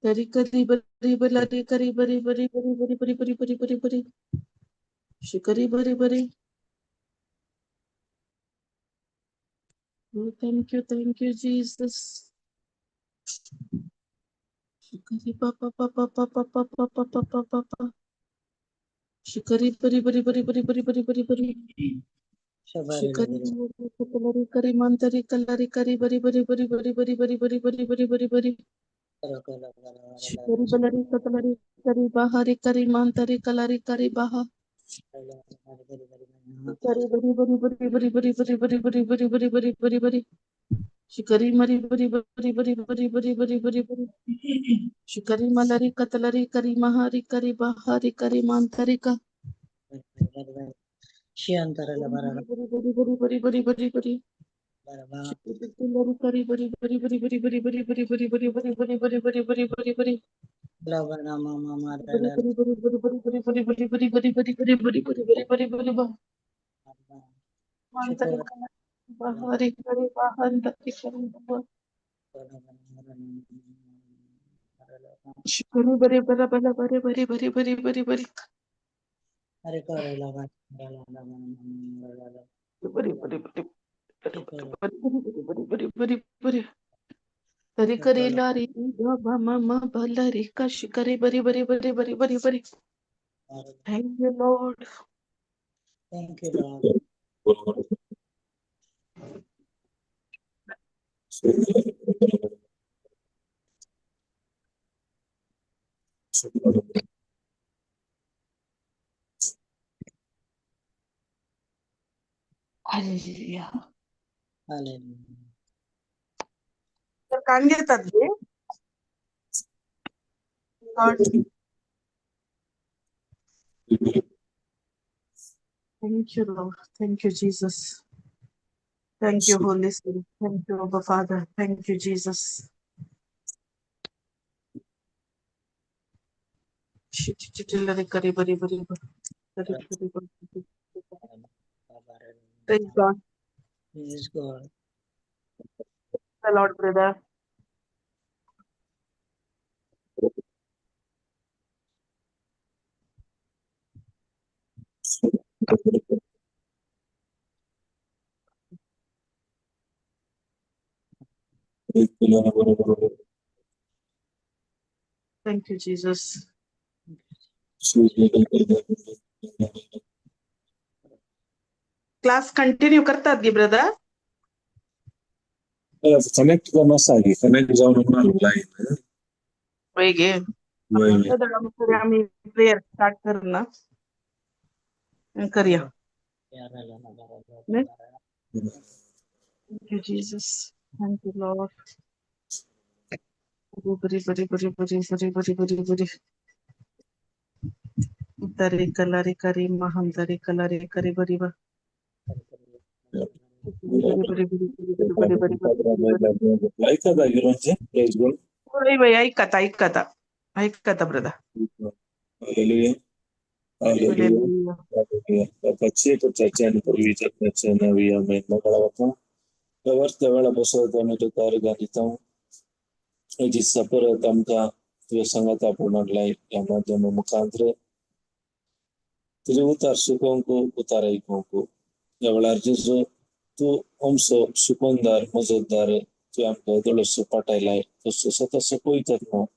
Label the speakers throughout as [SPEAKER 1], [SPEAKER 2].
[SPEAKER 1] Tari kari bari balari kari bari bari bari bari bari bari bari bari bari. Shikari bari bari. Oh, thank you, Jesus. Shikari papa papa papa papa papa papa papa. Shikari bari bari bari bari bari bari bari bari. Shikari bari kari mantari kalari kari bari bari bari bari bari bari bari bari bari bari bari. Shikari balari katalari kari bahari kari mantari kalari kari baha. Kari bari bari bari bari bari bari bari bari bari bari bari bari bari. Shikari mari bari bari bari bari bari bari bari bari. Shikari malari katalari kari mahari kari bahari kari mantari ka. Bari bari bari bari bari bari bari. Shikari kari bari bari bari bari bari bari bari bari bari bari bari bari bari bari bari bari. Bari bari bari bari bari bari bari bari bari bari bari bari bari bari bari bari bari. Mantari kalari bahari kari bahantari kari baha. Shikari bari bari bari bari bari bari bari bari bari. Bari bari bari bari bari bari bari. Tari kari lari ba mama balari kashi kari bari bari bari bari bari bari. Thank you, Lord.
[SPEAKER 2] Thank you, Lord.
[SPEAKER 1] Hallelujah.
[SPEAKER 2] Hallelujah.
[SPEAKER 1] तर कान घेतात ते Thank you, Lord. Thank you, Jesus. Thank you, Holy Spirit. Thank you, Abba Father. Thank you, Jesus. Praise God.
[SPEAKER 2] Praise God.
[SPEAKER 1] The Lord, brother. Thank you, Jesus. Class continue करतात की brother
[SPEAKER 3] connect करना चाहिए connect जाऊन online
[SPEAKER 1] वही गे brother आम्ही prayer start करू ना करूया Thank you, Jesus. Thank you, Lord. Dari kalari kari maham dari kalari kari bariba.
[SPEAKER 3] ऐकता गिरोंचे प्रेज गॉड
[SPEAKER 1] बाई ऐकता brother
[SPEAKER 3] hallelujah hallelujah Papaci percacciano per vita percacciano via menno kalawata Kawarta wala bosota meto targanitão e de sapora tamka tu sangata punarlai yamadama mukantre Tributar sukonku utarai konku Yavalarjizo tu omso sukondar mazodar tu amka dolosu patailai tu sata sapoitatmo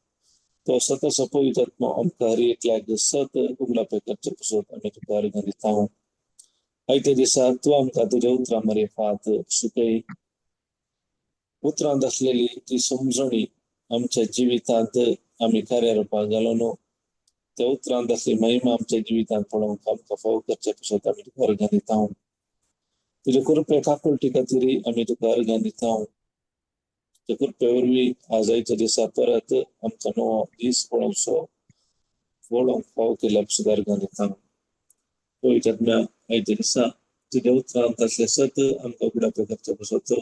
[SPEAKER 3] तो सत सपोइतत्म अमकारी क्लाग सत उगला पे कच्चे पुसोत अमे तो कारी गंदिता हूँ ऐते दिसा तो अमका तुझे उतरा मरे फात सुकई उतरांद असलेली ती समजणी आमच्या जीवितांत आम्ही कार्यारूपा घालवनो त्या उतरांद असलेली महिमा आमच्या जीवितांत पडून काम कफाव कच्चे पुसोत अमे तो कारी गंदिता हूँ तुझे कृपे काकुल टिका तिरी अमे तो कारी गंदिता हूँ कृपेवरवी आजायच्या दिसा परत आमचा नो दिस पळोवचो वळोवंक पावती लक्षदार घालिता तो जगम्या आयच्या दिसा तुझे उतरांत असले सत आमकां उगडा करचे बसोचो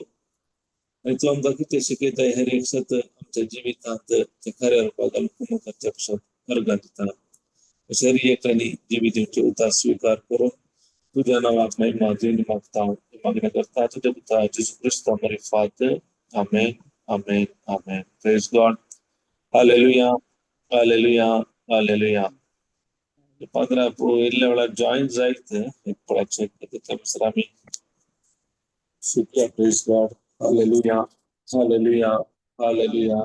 [SPEAKER 3] आनी तूं आमकां कितें शिकयता हेर एक सत आमच्या जिवितांत ते खऱ्या रुपाक घालून करचे बसोत अर्घ दिता शरीयकांनी जिवितांचे उतार स्वीकार करून तुझ्या नावाक महिमा दिवन मागता मागण्या करता तुझ्या पुता जेजू क्रिस्त मरे फात amen Amen. Amen. Praise God. Hallelujah hallelujah hallelujah 15 इल्ले ಒಳಗೆ ಜಾಯಿನ್ ಆಯ್ತು ఇప్పుడు చెక్ కమిసరామి सुखिया praise God hallelujah hallelujah hallelujah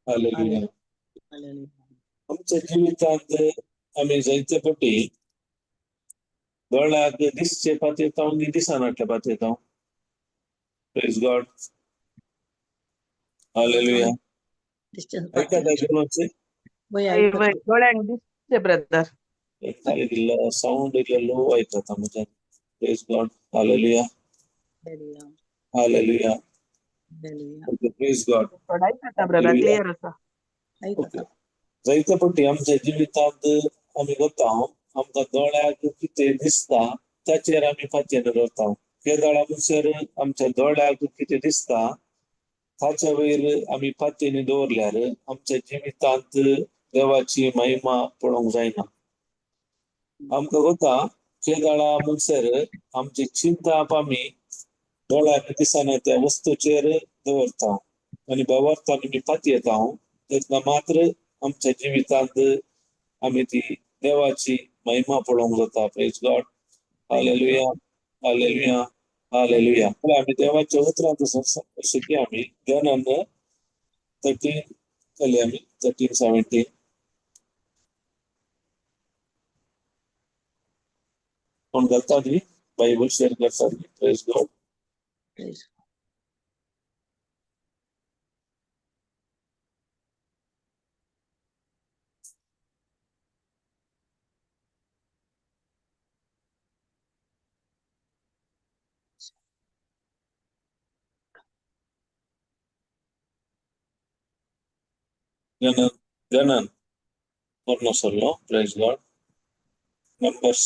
[SPEAKER 3] hallelujah
[SPEAKER 2] Hallelujah.
[SPEAKER 3] आमच्या जीवितात आम्ही जायचे पटी दोळ्याक दिसचे पात येता दिसानाटल्या पात येता प्रेज गॉड हालेलुया
[SPEAKER 2] Distance
[SPEAKER 3] ऐका दाखवण्याचे
[SPEAKER 2] Boy, ऐकत
[SPEAKER 1] डोळ्यांक दिसते ब्रदर
[SPEAKER 3] ಇಲ್ಲ ಸೌಂಡ್ ಇಲ್ಲ ಲೋ ಆಯ್ತಾ मुझे praise God hallelujah
[SPEAKER 2] Hallelujah.
[SPEAKER 3] Hallelujah
[SPEAKER 2] Hallelujah.
[SPEAKER 3] Praise God
[SPEAKER 1] थोडा ऐकता ब्रदर क्लिअर असा
[SPEAKER 2] ऐकत
[SPEAKER 3] जायते पटी आमच्या जिवितात आम्ही वता आमकां दोळ्याक कितें दिसता ताचेर आमी फाचेर रावता केदाळा मुसर आमच्या दोळ्याक कितें दिसता ताच्या वयर आमी फातेनी दवरल्यार आमच्या जिवितात देवाची महिमा पळोवंक जायना आमकां वता केदाळा मुसर आमची चिंता आमी दोळ्याक दिसना त्या वस्तूचेर दवरता आनी भावार्थान आमी फाती येता तेन्ना मात्र आमच्या जिवितात आमी ती देवाची महिमा पळोवंक जाता praise God hallelujah hallelujah hallelujah आमी देवाच्या उतरांत शिकी आमी ध्यानान 13 केले आमी 13-17 कोण घालता न्ही बायबल शेअर करता न्ही प्रेज गॉड
[SPEAKER 2] Praise.
[SPEAKER 3] ध्यानान पूर्ण सल्लो praise God Numbers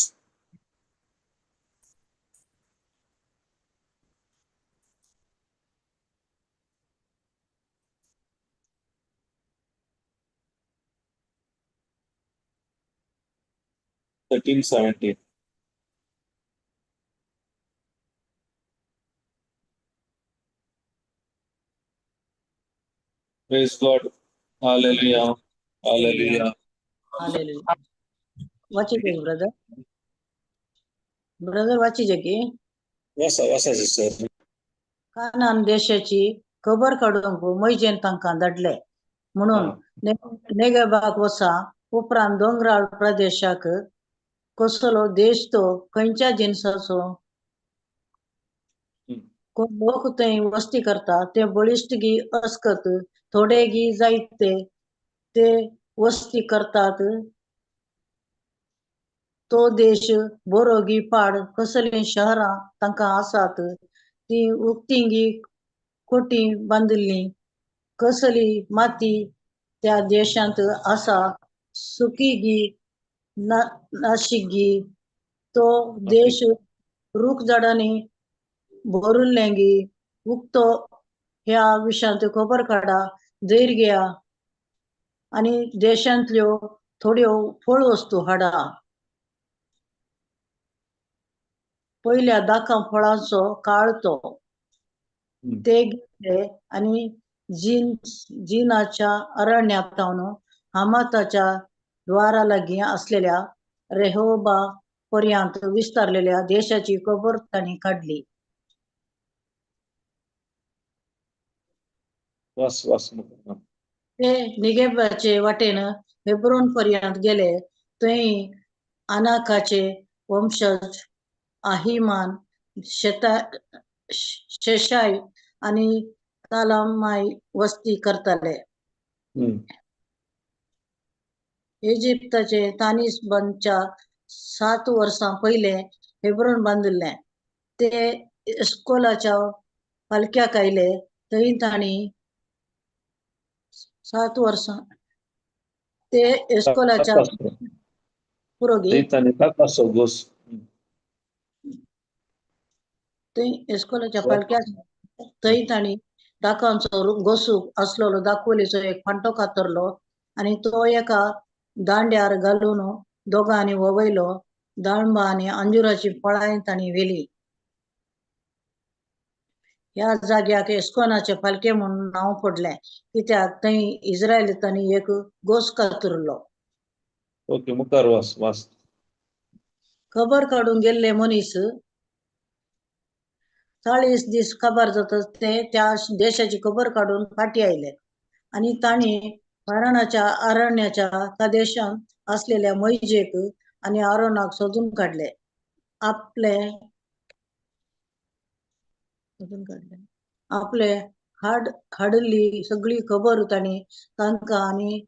[SPEAKER 3] thirteen 17 praise God hallelujah hallelujah
[SPEAKER 2] Hallelujah. वाचिजे ब्रदर वाचिजे की
[SPEAKER 3] वासा वासा सिस्टर
[SPEAKER 2] कानान देशाची खबर काडूंक मैजेन तांकां धाडले म्हणून नेगेबाक वसा उपरांत दोंगराळ प्रदेशाक कसलो देश तो खंयच्या जिनसाचो कोण लोक थंय वस्ती करता ते बळिश्ट गी अस्कत थोडे गी जायते ते वस्ती करतात तो देश बरो गी पाड कसली शहरां तांकां आसात ती उक्तींगी कोटी बांदिल्ली कसली माती त्या देशांत आसा सुकी गी नाशिक गी तो देश रूख झाडांनी भरून गी उक्तो ह्या विशांत खबर काडा धैर्य घ्या आणि देशांतल्यो थोड्यो फळ वस्तू हाडा पहिल्या दाखा फळांचो काळ तो ते गेले आणि जीनाच्या अरण्यातावन हमाताच्या द्वारा लागी असलेल्या रेहोबा पर्यंत विस्तारलेल्या देशाची खबर त्यांनी काढली
[SPEAKER 3] वास वास
[SPEAKER 2] ते निगेबाचे वाटेन हेब्रोन पर्यंत गेले थंय अनाकाचे वंशज अहिमान शेशाय आणि तालामाय वस्ती करताले इजिप्ताचे तानिसबनच्या 7 वर्सां पहिले हेब्रोन बांदिल्ले ते इस्कोलाच्या पालक्याक आयले थंय तांणी 7 वर्सां ते इस्कोलाच्या पुरोगी थंय इस्कोलाच्या पालक्याक थंय तांणी दाखांचो गोसूक असलेलो दाखोलीचो एक फांटो कातरलो आणि तो एका दांड्यार घालून दोगांनी ववयलो दाळंबा आणि अंजुराची फळां तांणी वेली ह्या जाग्याक एस्कोनाचे फालके म्हणून नाव पडले कित्याक थंय इस्रायलितांनी एक गोस कातरलो.
[SPEAKER 3] ओके, मुखार वास.
[SPEAKER 2] खबर काढून गेल्ले मनीस 40 दीस खबर जाता ते त्या देशाची खबर काढून फाटी आयले आणि तांणी फाराणाच्या अरण्याच्या प्रदेशात असलेल्या मैजेक आणि आरोनाक सोदून काढले. आपले हाडली सगळी खबर तांणी तांकां आणि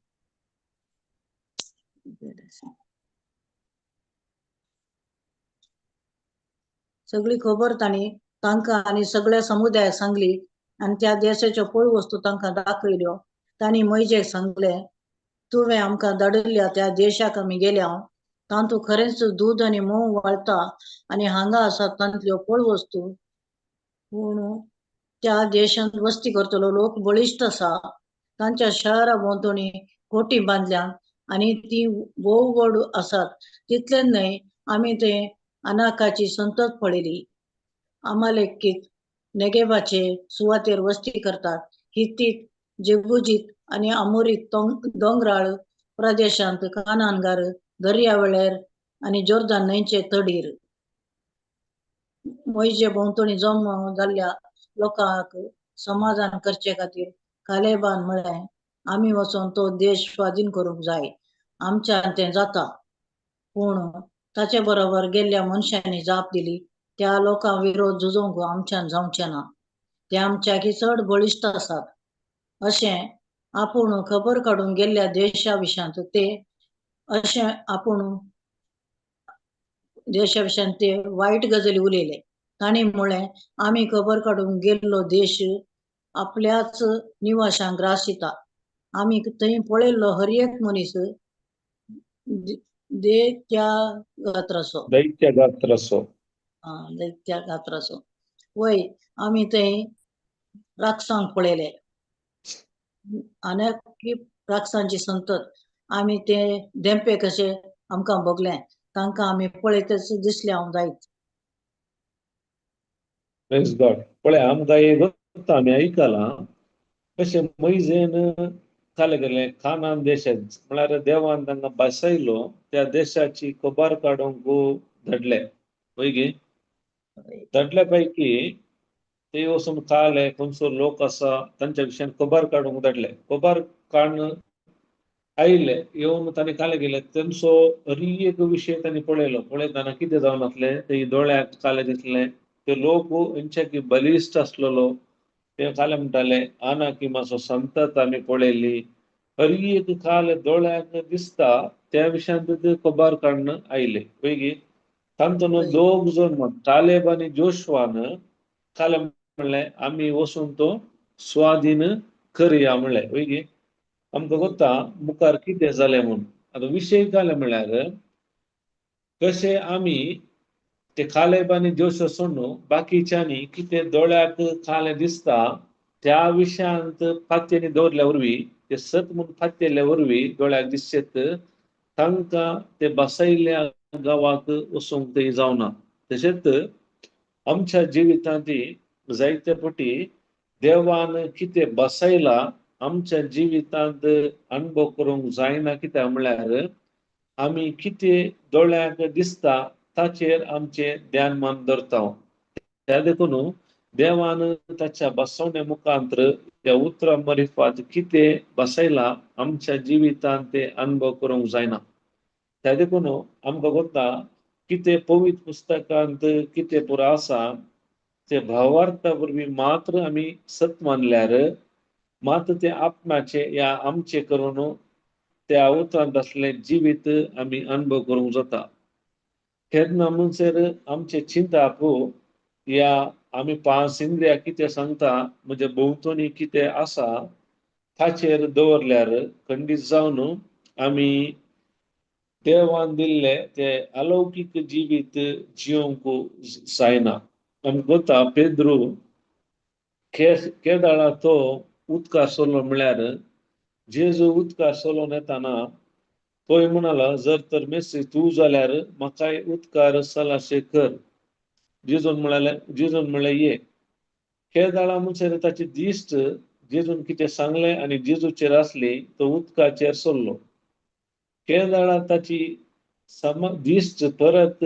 [SPEAKER 2] सगळी खबर तांणी तांकां आणि सगळ्या समुदायाक सांगली आणि त्या देशाच्यो पळ वस्तू तांकां दाखयल्यो. तांणी मैजेक सांगले, तुवें आमकां धाडल्या त्या देशाक आमी गेल्या, तांतू खरेंच दूध आणि मोव व्हाळता आणि हांगा आसात तांतल्यो पळ वस्तू, पूण त्या देशांत वस्ती करतलो लोक बळिश्ट आसा. तांच्या शहरा भोंवतणी कोटी बांदल्या आणि ती भोव व्हड आसात. तितलेच न्हय, आमी ते अनाकाची संतत पळयली. अमालेकीत नेगेबाचे सुवातेर वस्ती करतात. हित्तीत, जेबुजीत आणि अमोरीत दोंगराळ प्रदेशांत, कानानगार दर्यावेळेर आणि जोर्दान न्हंयचे तडीर. मैजे भोंवतणी जमा जाल्ल्या लोकांक समाधान करचे खातीर कालेबान म्हळें, आमी वचोन तो देश स्वाधीन करूंक जाय. आमच्यान तें जाता. पूण ताचे बरोबर गेल्ल्या मनशांनी जाप दिली, त्या लोकां विरोध झुजोवंक आमच्यान जावचें ना. ते आमच्याकी चड बळिश्ट आसात. अशें आपूण खबर काढून गेल्ल्या देशाविशांत ते देशाविशांत ते वायट गजाली उलयले. तांणी म्हळें, आमी खबर काढून गेल्लो देश आपल्याच निवाशांक ग्रास दिता. आमी थंय पळयल्लो हर एक मनीस दैत्यागात्राचो. वय आमी थंय राक्षसांक पळयले, अनेक राक्षसांची संतत. आमी ते धेंपे कशे आमकां भोगले, तांकां आमी पळयतच दिसले हांव जायत.
[SPEAKER 3] Praise God. पळय, आमकां एक गोष्ट आमी आयकलां, कशें मैजेन काले गेले कानान देशात, म्हळ्यार देवान तांकां बसयलो, त्या देशाची खबर काडूंक धाडले. पळय धाडल्या पैकी ते वचून काले खंयचो लोक आसा तांच्या विशयान खबर काडूंक धाडले. खबर काडून आयले, येवन तांणी काले गेले, तांचो हर एक विशय तांणी पळयतना कितें जावन आसले, ते दोळ्याक काले दिसले. ते लोक हेंच्या की बलिश्ट आसलेलो. ते काले म्हणटाले, आनाकिमाचो संतत आमी पळयली. हर एक काल दोळ्याक दिसता, त्या विशयान ते खबर काडून आयले. पळय तांतून दोग जण कालेब आनी जोशुआन काले म्हणलें, आमी वचून तो स्वाधीन करया म्हणलें. पळय आमकां कोत्ता मुखार कितें जालें म्हूण. आतां विशय काले म्हळ्यार कशें आमी ते कालेब आनी जोशुआ सोडून बाकीच्यांनी कितें दोळ्याक काले दिसता त्या विशयांत फात्यांनी दवरल्या वरवीं, ते सत म्हूण फात्तेल्या वरवीं दोळ्याक दिसचेत, तांकां ते बसयल्ल्या गांवाक वचूंक थंय जावना. तशेंच आमच्या जिवितांत जायते फावटी देवान कितें बसयलां आमच्या जिवितांत अणभव करूंक जायना. कित्याक म्हळ्यार आमी कितें दोळ्याक दिसता ताचेर आमचें ध्यान मान दवरता. त्या देखून देवान ताच्या बसवण्या मुखांतर त्या उतरां मरिफात कितें बसयलां आमच्या जिवितांत ते अणभव करूंक जायना. त्या देखून आमकां कोत्ता कितें पवित्र पुस्तकांत कितें पुरो आसा ते भावार्था वरवीं मात्र आमी सत मानल्यार मात्र ते आपणाचे या आमचे करून त्या उतरांत असलें जिवीत आमी अणभव करूंक जाता. केन्ना म्हणसर आमचे चिंताप या आमी पांच इंद्रिया कितें सांगता, म्हणजे भोंवतणी कितें आसा ताचेर दवरल्यार खंडीत जावन आमी देवान दिल्ले ते अलौकीक जिवीत जिवंक जायना. आमी कोत्ता पेद्रू केदाळा तो उदकार सोलो म्हळ्यार जेजू उदकार सोलोन येताना पळय म्हणाला, जर तर मेस्सी तूं जाल्यार म्हाकाय उदकार सलाशे कर. जेजून म्हणलें ये. केदाळा म्हणसर ताची दिश्ट जेजून कितें सांगलें आनी जेजूचेर आसली तो उदकाचेर सरलो. केदाळा ताची दिश्ट परत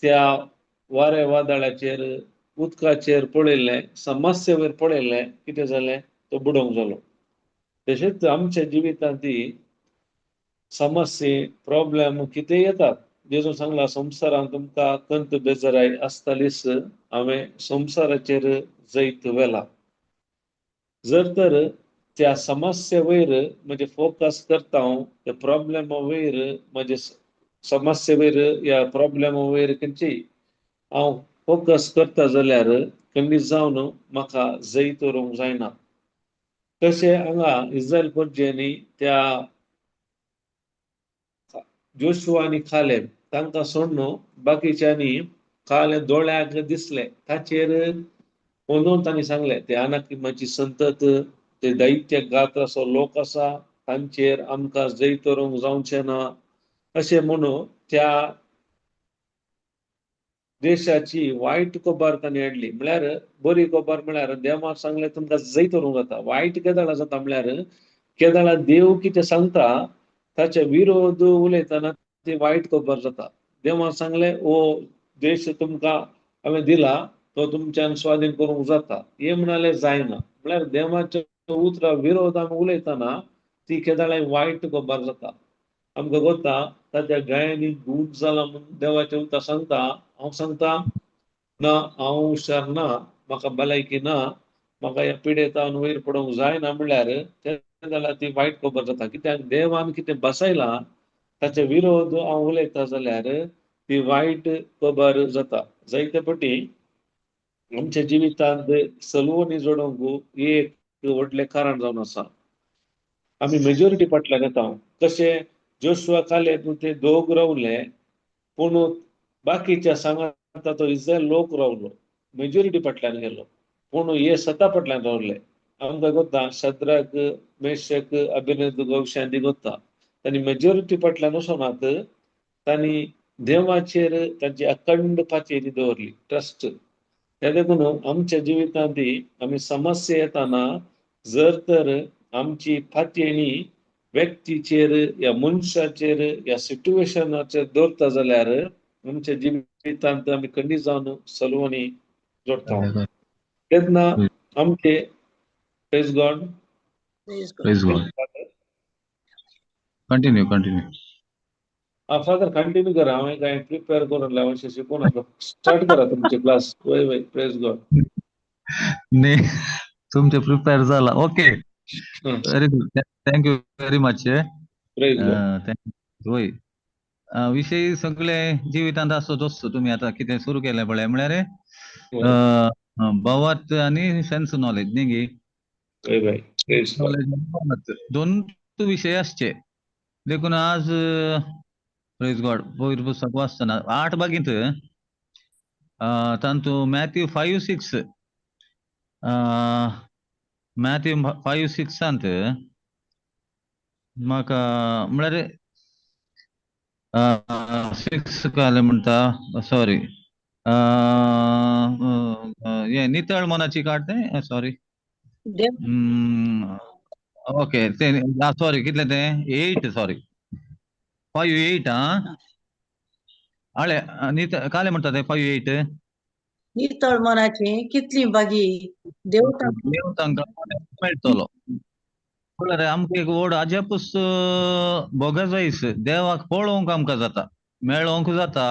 [SPEAKER 3] त्या वाऱ्या वादळाचेर उदकाचेर पळयलें, समस्ये वयर पळयलें, कितें जालें, तो बुडोंक जालो. तशेंच आमच्या जिवितांतय समस्ये, प्रॉब्लेम कितें येतात. जेजून सांगला संवसारांत तुमकां कंत बेजाराय आसतलीच, हांवें संवसाराचेर जैत व्हेला. जर तर त्या समस्ये वयर म्हणजे फोकस करता हांव त्या प्रॉब्लेमा वयर म्हणजे समस्ये वयर या प्रॉब्लेमा वयर खंयची हांव फोकस करता जाल्यार खंडीत जावन म्हाका जैत व्हरूंक जायना. तशें हांगा इस्रायल परजेनी त्या जोशुआ आनी कालेब तांकां सोडून बाकीच्यांनी कालेब दोळ्याक दिसलें ताचेर पळोवन तांणी सांगलें ते अनाकिमाची संतत ते दैत्य घात असो लोक आसा तांचेर आमकां जैत व्हरूंक जावचें ना अशें म्हणून त्या देशाची वायट खबर तांणी हाडली. म्हळ्यार बरी खबर म्हळ्यार देवाक सांगलें तुमकां जैत व्हरूंक जाता. वायट केदाळा जाता म्हळ्यार केदाळा देव कितें सांगता ताचे विरोध उलयतना ती वायट खबर जाता. देवाक सांगलें ओ देश तुमकां हांवें दिला तो तुमच्यान स्वाधीन करूंक जाता. हे म्हणालें जायना. म्हळ्यार देवाच्या उतरा विरोध आमी उलयतना ती केदाळा वायट खबर जाता. आमकां कोत्ता ताच्या गायांनी दूद जाला म्हणून देवाचें उतर सांगता, हांव सांगता ना हांव हुशार ना, म्हाका भलायकी ना, म्हाका ह्या पिडेतान वयर पडोंक जायना म्हळ्यार जाल्यार ती वायट खबर जाता. कित्याक देवान कितें बसयलां ताचे विरोध हांव उलयता जाल्यार ती वायट खबर जाता. जायते फावटी आमच्या जिवितांत सलवणी जोडोंक एक व्हडलें कारण जावन आसा. आमी मेजॉरिटी फाटल्यान येता. कशें जोशुआ कालेब ते दोग रावले पूण बाकीच्या सांगाता तो इस्रायल लोक रावलो, मेजॉरिटी फाटल्यान गेलो. पूण हे सता फाटल्यान रावले. आमकां कोत्ता शद्रक मेशक अबेदनेगो शांती कोत्ता तांणी मेजॉरिटी फाटल्यान वचोनात तांणी देवाचेर तांची अखंड पाचेरी दवरली, ट्रस्ट. त्या देखून आमच्या जिवितांत आमी समस्या येताना जर तर आमची फातेणी व्यक्तीचेर या मनशाचेर या सिट्युएशनाचेर दवरता जाल्यार आमच्या जिवितांत आमी खंडीत जावन सलवणी जोडटा. तेन्ना आमचे praise God
[SPEAKER 4] continue
[SPEAKER 3] father continue करा. हांवें काय प्रिपेअर करून लावन शिकून स्टार्ट करा तुमचे क्लास. वय वय प्रेज गॉड.
[SPEAKER 4] नाही तुमचे प्रिपेअर झाला. Okay very good. Thank you very much.
[SPEAKER 3] Praise God.
[SPEAKER 4] होय विषय सगळे जिवितांत असोच असतो. तुम्ही आता कितें सुरू केलें पळय म्हळ्यार बोवात आनी सेन्स नॉलेज न्ही गे.
[SPEAKER 3] वय वय प्रेज गॉड.
[SPEAKER 4] दोन विषय आसचे देखून आज प्रेज गॉड पवित्र पुस्तक वाचतना 8 बागींत तांतू मॅथ्यू 5:6 मॅथ्यू 5:6 म्हाका म्हळ्यार 6 काले म्हणटा सॉरी हे नितळ मनाची काड तें सॉरी ओके ते सॉरी कितले तें 8 सॉरी 5:8 आळे काले म्हणटा ते 5:8
[SPEAKER 2] नितळ मनाची कितली बागी देव
[SPEAKER 4] देव तांकां मेळटलो. म्हळ्यार आमकां एक व्हड अजापूस बोगस देवाक पळोवंक आमकां जाता, मेळोवंक जाता.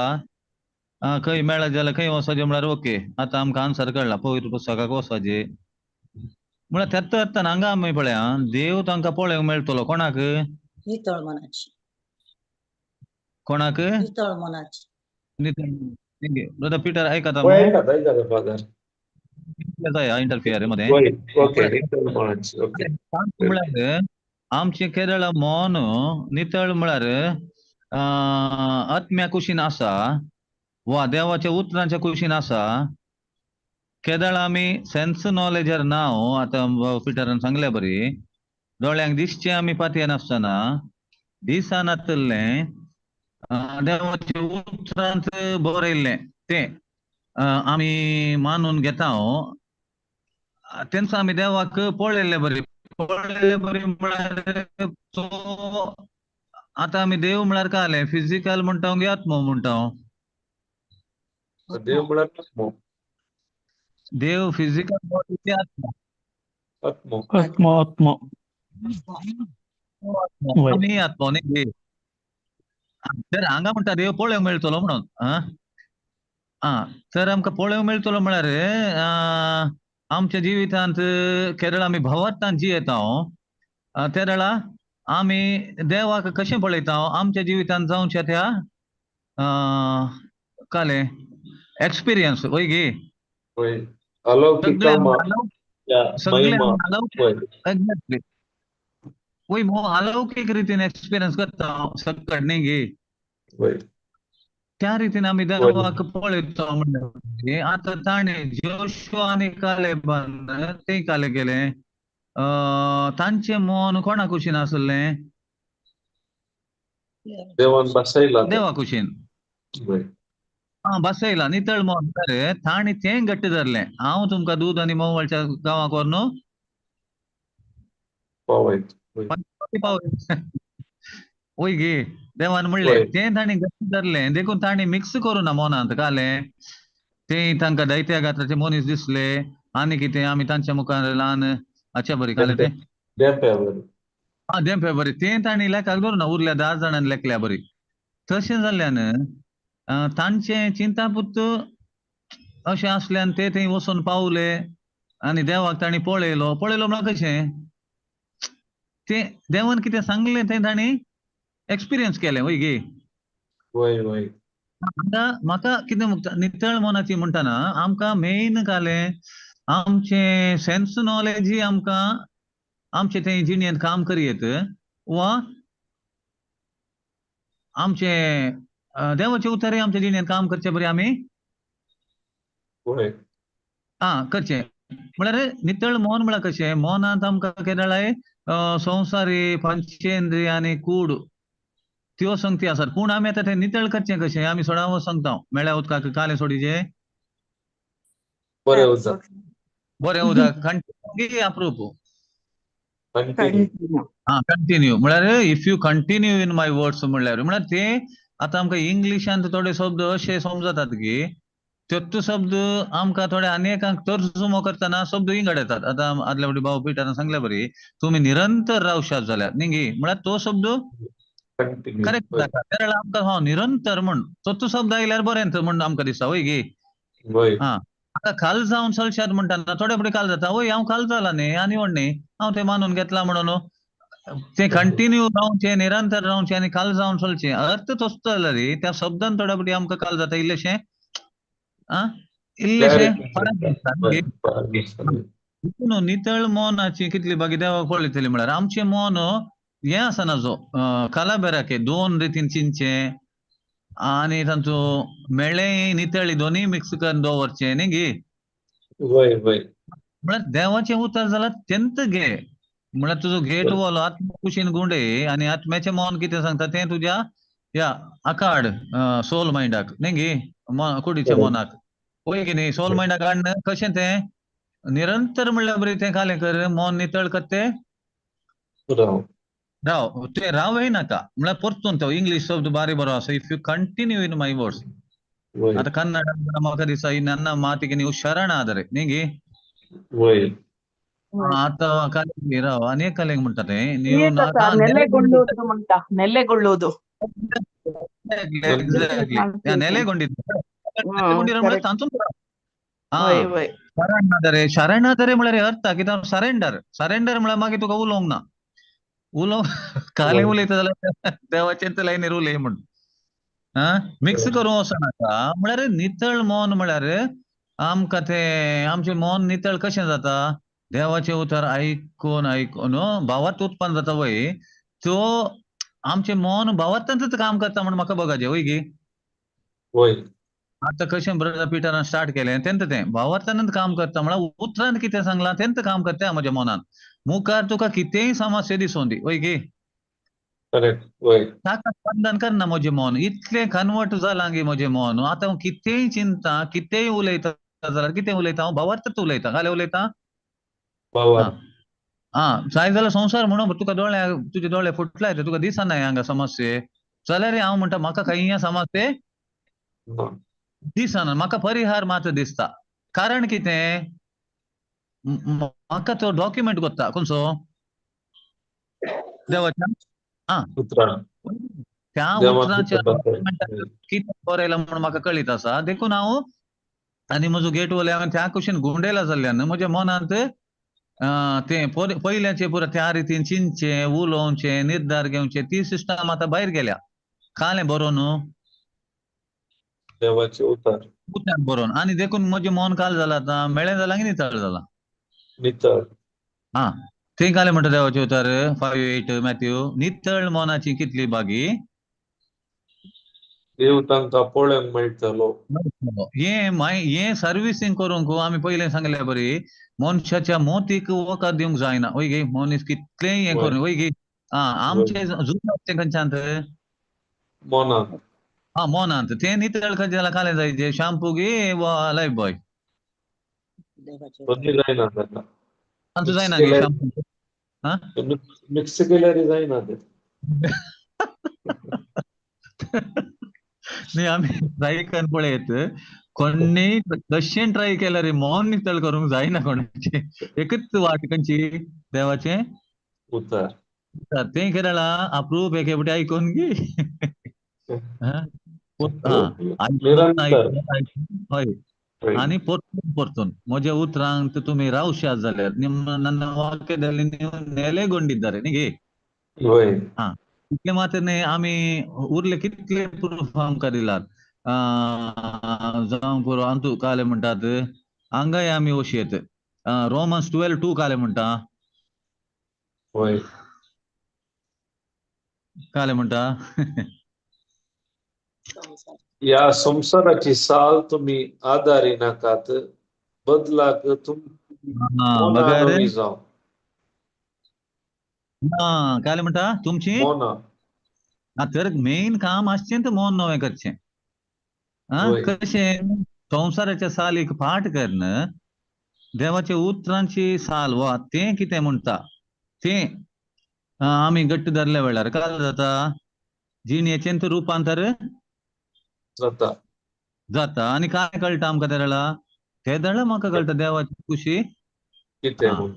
[SPEAKER 4] खंय मेळत जाल्यार खंय वचचें म्हळ्यार ओके आतां आमकां आन्सर कळ्ळा पवित्र पुस्तकाक वचपाचें म्हळ्यार तेत्त हांगा आमी पळया देव तांकां पळोवंक मेळटलो. कोणाक?
[SPEAKER 2] नितळ मनाची.
[SPEAKER 4] कोणाक?
[SPEAKER 2] नितळ मनाची.
[SPEAKER 4] ब्रदर पीटर ऐकता
[SPEAKER 3] फादर
[SPEAKER 4] इंटरफियर मध्ये
[SPEAKER 3] ओके.
[SPEAKER 4] म्हळ्यार आमचे केरळ मन नितळ म्हळ्यार आत्म्या कुशीन आसा वा देवाच्या उतरांच्या कुशीन आसा. केदळ आमी सेन्स नॉलेजर नाव आता पिटरान सांगल्या बरी दोळ्यांक दिसचे आमी पातयेन आसतना दिसानातलें देवाच्या उतरांत बरयल्लें तें आमी मानून घेता. तेंच आमी देवाक पळयल्ले बरी म्हळ्यार तो आतां आमी देव म्हळ्यार काय फिजिकल म्हणटा की आत्मो म्हणटा
[SPEAKER 3] देव म्हळ्यार आत्मो.
[SPEAKER 4] देव फिजिकल बॉडी आत्मा
[SPEAKER 3] आत्मो.
[SPEAKER 5] आत्मा वय.
[SPEAKER 4] आमी आत्मो न्ही तर हांगा म्हणटा देव पळोवंक मेळटलो म्हणून तर आमकां पळोवंक मेळटलो म्हळ्यार आमच्या जिवितांत केरळ आमी भवार्थान जियेता त्या वेळा आमी देवाक कशें पळयता आमच्या जिवितांत जावच्या त्या काले एक्सपिरियन्स वय गे
[SPEAKER 3] वय. अलौकिक
[SPEAKER 4] सगळे
[SPEAKER 3] कामा या
[SPEAKER 4] सगळे
[SPEAKER 3] महिमा. वय.
[SPEAKER 4] एक्झॅक्टली वय अलौकिक रितीन एक्सपिरियन्स करता सगळं न्ही गे
[SPEAKER 3] वय.
[SPEAKER 4] त्या रितीन आमी देवाक पळयता म्हणजे आता ताणे जोशुआ आनी कालेबान ते काले केले तांचे मन कोणा कुशीन आसलें
[SPEAKER 3] देवान बसयला.
[SPEAKER 4] देवा कुशीन
[SPEAKER 3] वय.
[SPEAKER 4] बसयला नितळ मन तर ताणी तें घट्ट धरलें हांव तुमकां दूद आनी मोवाळच्या गांवाक व्हरनो
[SPEAKER 3] पावयत. वय.
[SPEAKER 4] पावय वय गे देवान म्हणलें तें ताणी घट्ट धरलें देखून ताणी मिक्स करूं ना मनांत कालें तें तांकां दैत्या घाताचे मनीस दिसले आनी कितें आमी तांच्या मुखार ल्हान अच्छा बरी काले तें
[SPEAKER 3] देंप्या बरी.
[SPEAKER 4] देंप्या बरी तें ताणी लेखाक धरून ना उरल्या 10 जाणांनी लेखल्या बरी तशें जाल्ल्यान तांचे चिंतापुत्त अशें आसल्यान ते थंय वचून पावले आनी देवाक ताणी पळयलो म्हळ्यार कशें ते देवान कितें सांगलें तें ताणी एक्सपिरियन्स केलें वय गे
[SPEAKER 3] वय. वय.
[SPEAKER 4] आतां म्हाका कितें म्हणटा नितळ मनाची म्हणटाना आमकां मेन कालें आमचे सेन्स नॉलेज आमकां आमचे थंय जिणेंत काम करीत वा आमचे देवाचे उतारे आमच्या जिणेंत काम करचे बरी आमी
[SPEAKER 3] वय.
[SPEAKER 4] करचे म्हळ्यार नितळ मन म्हळ्यार कशें मनांत आमकां केरळाय संवसारी पंचेंद्रिय आनी कूड त्यो संगती आसात पूण आमी आतां तें नितळ करचें कशें आमी सोडावं सांगता मेळ्या उदकाक काले सोडीचे
[SPEAKER 3] बरें उदक.
[SPEAKER 4] बरें उदक कंटिन्यू अप्रूप
[SPEAKER 3] कंटिन्यू.
[SPEAKER 4] कंटिन्यू म्हळ्यार if you continue in my words म्हळ्यार ते आतां आमकां इंग्लिशांत थोडे शब्द अशे समजतात की त्यो शब्द आमकां थोडे आनेकांक तर्जुमो करतना शब्द इंगड येतात आतां आदल्या फावटी भाऊ पिटारान सांगल्या बरी तुमी निरंतर रावशात जाल्यार न्ही गे म्हळ्यार तो शब्द
[SPEAKER 3] कंटिन्यू.
[SPEAKER 4] करेक्ट जाता त्या वेळार आमकां निरंतर म्हण तो शब्द आयल्यार बरें म्हण आमकां दिसता वय गे
[SPEAKER 3] वय.
[SPEAKER 4] आतां खाल जावन चलशात म्हणटाना थोडे फावटी काल जाता वय हांव खाल जाला न्ही आनी व्हड न्ही हांव ते मानून घेतला म्हणून ते कंटिन्यू रावचे निरंतर रावचे आनी काल जावन चलचे अर्थ तोच जाल्यार त्या शब्दान थोड्या फावटी आमकां काल जाता इल्लेशें फरक दिसता नितळ मनाची कितली बागी देवाक पळयतली म्हळ्यार आमचें मन हें आसना जो कालाबेराके 2 रितीन चिंतचे आनी तांचो मेळ्ळें नितळी दोनूय मिक्स करून दवरचें न्ही गे
[SPEAKER 3] वय. वय.
[SPEAKER 4] म्हळ्यार देवाचें उतर जाल्यार तेंत घे म्हळ्यार तुजो घेट वलो आत्म कुशीन गुंडय आनी आत्म्याचें मन कितें सांगता तें तुज्या या आकाड सोल मायंडाक न्ही गे कुडीच्या मनाक पळय की न्ही सोल मायंडाक हाडन कशें तें निरंतर म्हणल्यार बरें तें कालें कर मन नितळ कर तें राव ते रावय नाका म्हळ्यार परतून तो इंग्लीश शब्द बारी बरो आसा if you continue in my words आतां कन्नडांत म्हाका दिसता ಈ ನನ್ನ ಮಾತಿಗೆ ನೀವು ಶರಣಾದರೆ न्ही
[SPEAKER 3] वय.
[SPEAKER 4] आता ಕಾಲಿಗೆ ರಾವ್ ಅನೇಕ ಕಾಲಿಗೆ म्हणतात ನೀವು
[SPEAKER 5] ನೆಲೆಗೊಳ್ಳುವುದು म्हणटा ನೆಲೆಗೊಳ್ಳುವುದು
[SPEAKER 4] ನೆಲೆಗೊಂಡಿದ್ರೆ तांतून शरणादरे म्हळ्यार अर्थ कित्याक सरेंडर म्हळ्यार मागीर तुका उलोवंक ना काले उलयता जाल्यार देवाचेर लायनीर उलय म्हण मिक्स करूं वचनाका म्हळ्यार नितळ मन म्हळ्यार आमकां तें आमचें मन नितळ कशें जाता देवाचे उतर आयकून भावार्थ उत्पन्न जाता वय तो आमचें मन भावार्थांतच काम करता म्हण म्हाका बघाचें वय गे
[SPEAKER 3] वय.
[SPEAKER 4] आता कशें ब्रदर पिटरान स्टार्ट केलें तेंत तें भावार्थानच काम करता म्हळ्यार उतरान कितें सांगलां तेंत काम करता म्हज्या मनान मुखार तुका कितेंय समस्या दिसूं दी वय गे
[SPEAKER 3] करेक्ट. वय.
[SPEAKER 4] ताका स्पंदन करना म्हजें मन इतलें कन्वर्ट जालां गे म्हजें मन आतां हांव कितेंय चिंता कितेंय उलयता जाल्यार कितें उलयता हांव भावार्थच उलयता घाले उलयता
[SPEAKER 3] भावार
[SPEAKER 4] हा जाय जाल्यार संसार म्हणून तुका तुझे दोळे फुटलाय ते तुका दिसना हांगा समस्ये जाल्यार हांव म्हणटा म्हाका काही समस्ये
[SPEAKER 3] ना
[SPEAKER 4] दिसना म्हाका परिहार मात दिसता कारण कितें म्हाका तो डॉक्युमेंट कोत्ता खंयचो देवाच्या हा
[SPEAKER 3] उतरां
[SPEAKER 4] त्या
[SPEAKER 3] देवाक
[SPEAKER 4] उतराच्या
[SPEAKER 3] बद्दल
[SPEAKER 4] कितें बरयला म्हणून म्हाका कळीत आसा देखून हांव आनी म्हजो गेट वले हांवें त्या कुशीन गुंडयला जाल्ल्यान म्हज्या मनांत ते पयल्याचे पुरो त्या रितीन चिंतचे उलोवचे निर्धार घेवचे ती सिस्टम आतां भायर गेल्या कालें बरोवन
[SPEAKER 3] देवाचे उतार
[SPEAKER 4] उतराक बरोवन आनी देखून म्हजें मन काल जालां आतां मेळ्ळें जालां की नितळ जालां
[SPEAKER 3] नितळ
[SPEAKER 4] हा थंय कालें म्हणटा देवाचे उतार 5:8 मॅथ्यू नितळ मनाची कितली बागी
[SPEAKER 3] देव तांकां पळोवंक मेळटलो
[SPEAKER 4] हे सर्व्हिसिंग करूंक आमी पयलें सांगल्या बरी मनशाच्या मोतीक वखद दिवंक जायना वय गे मनीस कितलेंय हें करून वय गे आमचे झुजाचे खंयच्यान
[SPEAKER 3] मनांत
[SPEAKER 4] मोनांत ते नितळ खंयच्या कालें जायचे शॅम्पू गे वा लायफ बॉय
[SPEAKER 3] दोनी जायना ताका
[SPEAKER 4] तांचो
[SPEAKER 3] मिक्स
[SPEAKER 4] जायना गे
[SPEAKER 3] केल्यार
[SPEAKER 4] शॅम्पू हा
[SPEAKER 3] मिक्स केल्यार जायना ते
[SPEAKER 4] न्ही आमी ट्राय करून पळयत कोणी कशें ट्राय केल्यार मोन नितळ करूंक जायना कोणाचे एकच वाट खंयची देवाचे
[SPEAKER 3] उतार
[SPEAKER 4] ते केरळा अप्रूप एकेबटी आयकोन गी हा
[SPEAKER 3] निरंतर
[SPEAKER 4] हय आनी परतून म्हज्या उतरांक तुमी रावश्यात जाल्यार ನನ್ನ ವಾಕ್ಯದಲ್ಲಿ ನೀವು ನೆಲೆಗೊಂಡಿದ್ದಾರೆ गे
[SPEAKER 3] वय
[SPEAKER 4] इतले मात्र न्ही आमी उरले कितले प्रूफ आमकां दिलात जावं पुरो अंतू काले म्हणटात हांगाय आमी वशयत रोमन्स 12:2 काले म्हणटा
[SPEAKER 3] वय
[SPEAKER 4] काले म्हणटा
[SPEAKER 3] ह्या संसाराची साल तुम्ही आदारी नाकात बदलाक मोना
[SPEAKER 4] बगर
[SPEAKER 3] नवी जाव
[SPEAKER 4] काले म्हणटा तुमची
[SPEAKER 3] मोना
[SPEAKER 4] तर मेन काम आसचें तर मोन नवें करचें
[SPEAKER 3] वय
[SPEAKER 4] कशें संसाराच्या सालीक फाट करण देवाच्या उतरांची साल वा तें कितें म्हणटा तें आमी घट्ट धरल्या वेळार काय जाता जिणेचें तर रुपांतर
[SPEAKER 3] जाता
[SPEAKER 4] जाता आनी काय कळटा आमकां त्या वेळा ते दळ म्हाका कळटा देवाची खुशी
[SPEAKER 3] कितें म्हूण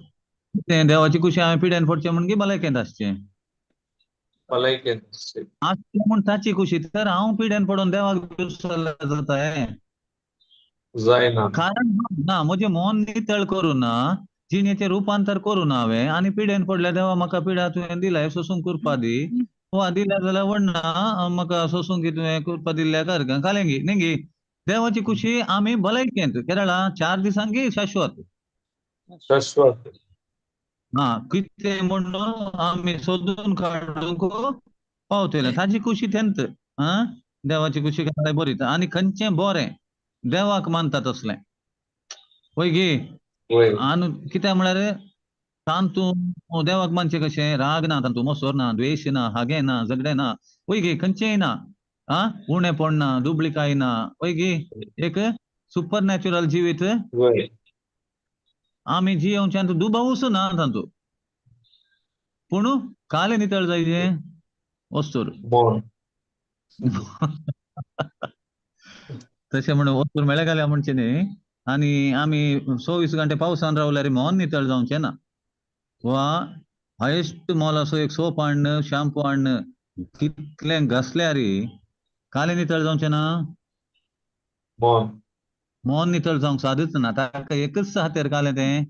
[SPEAKER 4] तें देवाची खुशी हांवें पिड्यान पडचें म्हण गे भलायकेंत आसचें
[SPEAKER 3] भलायकेन
[SPEAKER 4] आसचें म्हूण ताची खुशी तर हांव पिड्यान पडोन देवाक विसरल्यार जाता हें
[SPEAKER 3] जायना
[SPEAKER 4] कारण ना म्हजें मन नितळ करूं ना जिणेचें रुपांतर करूं ना हांवें आनी पिड्यान पडल्या देवा म्हाका पिड्या तुवें दिलाय सोसूंक करपा दी वा दिल्या जाल्यार व्हडना म्हाका सोसूंक तुवें करपा दिल्ल्या कर कालें गी न्ही गे देवाची खुशी आमी भलायकेंत केरळा 4 दिसांक गे शाश्वत
[SPEAKER 3] शाश्वत
[SPEAKER 4] कितें म्हणून आमी सोदून काडूंक पावतले ताची खुशी तेंत देवाची खुशी कांय बरी आनी खंयचें बरें देवाक मानता तसलें वय गे आनी कितें म्हळ्यार तांतू देवाक मानचें कशें राग ना तांतू मसोर ना द्वेश ना हागे ना झगडे ना वय गे खंयचेंय ना उणेपण ना दुबळीकाय ना वय गे एक सुपर नॅचरल जिवीत आमी जियोवच्यांत दुबावूच ना तांतू पूण कालें नितळ जायचें वस्तूर तशें म्हणून वस्तूर मेळ्ळे घाल्या म्हणचें न्ही आनी आमी 24 घंटे पावसान रावल्यार मोन नितळ जावचें ना वा हायेस्ट मोल असो एक सोप हाडन शॅम्पू हाडन कितलें घासल्यार कालें नितळ जावचें ना मोन नितळ जावंक सादूच ना ताका एकच हातेर कालें तें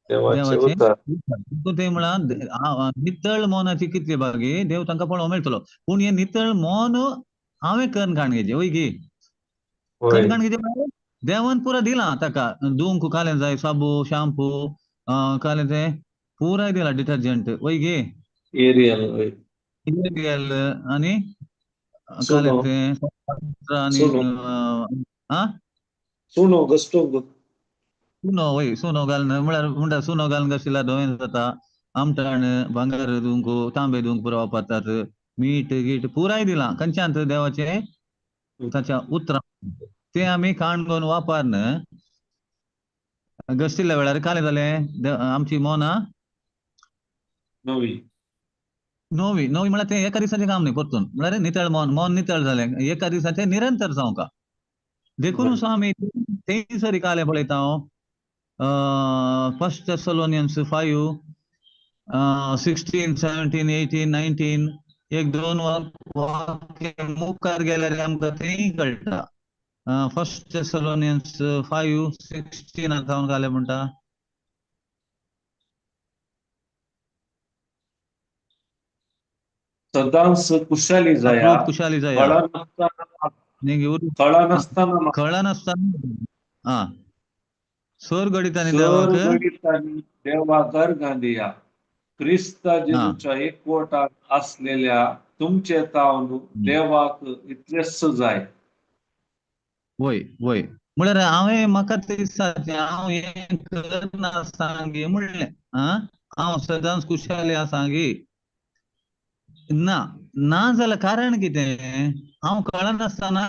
[SPEAKER 4] देवाचें तें म्हळ्यार नितळ मोनाची कितली बागी देव तांकां पळोवंक मेळटलो पूण हें नितळ मोन हांवें कणघाण घेवचें वय गे कणघाण घेवचें म्हळ्यार देवान पुरो दिलां ताका धुवंक कालें जाय साबू शॅम्पू कालें तें पुराय दिलां डिटर्जंट वय गे एरियल आनी कालें तें आनी सुनो वय सुनो घालन म्हळ्यार म्हणटा सुनो घालन घासल्यार धवें जाता आमटाण भांगर धुवंक तांबे धुवंक पुरो वापरतात मीठ गीठ पुराय दिलां खंयच्यान देवाचें ताच्या उतरां तें आमी काणकोण वापरन गस्तिल्ल्या वेळार काले जालें आमची मोना
[SPEAKER 3] नवी
[SPEAKER 4] नोवी म्हळ्यार ते एका दिसाचें काम न्ही परतून म्हळ्यार नितळ मौन नितळ जालें एका दिसाचें निरंतर जावंका देखून
[SPEAKER 3] बरें.
[SPEAKER 4] असो आमी तेय सरी काले पळयता हांव फर्स्ट थेसलोनियन्स 5 16 17 18 19 एक दोन वाक्य मुखार गेल्यार आमकां तेय कळटा फर्स्ट थेसलोनियन्स 5 16 जावन काले म्हणटा
[SPEAKER 3] सदांच कुशली जाया
[SPEAKER 4] खूप कुशाली जाया
[SPEAKER 3] कळनासतना
[SPEAKER 4] कळा नासतना हा सर गणितांनी
[SPEAKER 3] सर
[SPEAKER 4] देवाक
[SPEAKER 3] गणितांनी देवाक अर्घां दिया क्रिस्ता जेजूच्या एकवटात असलेल्या तुमचे तावन देवाक इतलेच जाय
[SPEAKER 4] वय म्हळ्यार म्हाका ते दिसता हांव हें करना सांगी म्हणलें हांव सदांच कुशाली आसांगी ना जाल्यार कारण कितें हांव कळनासतना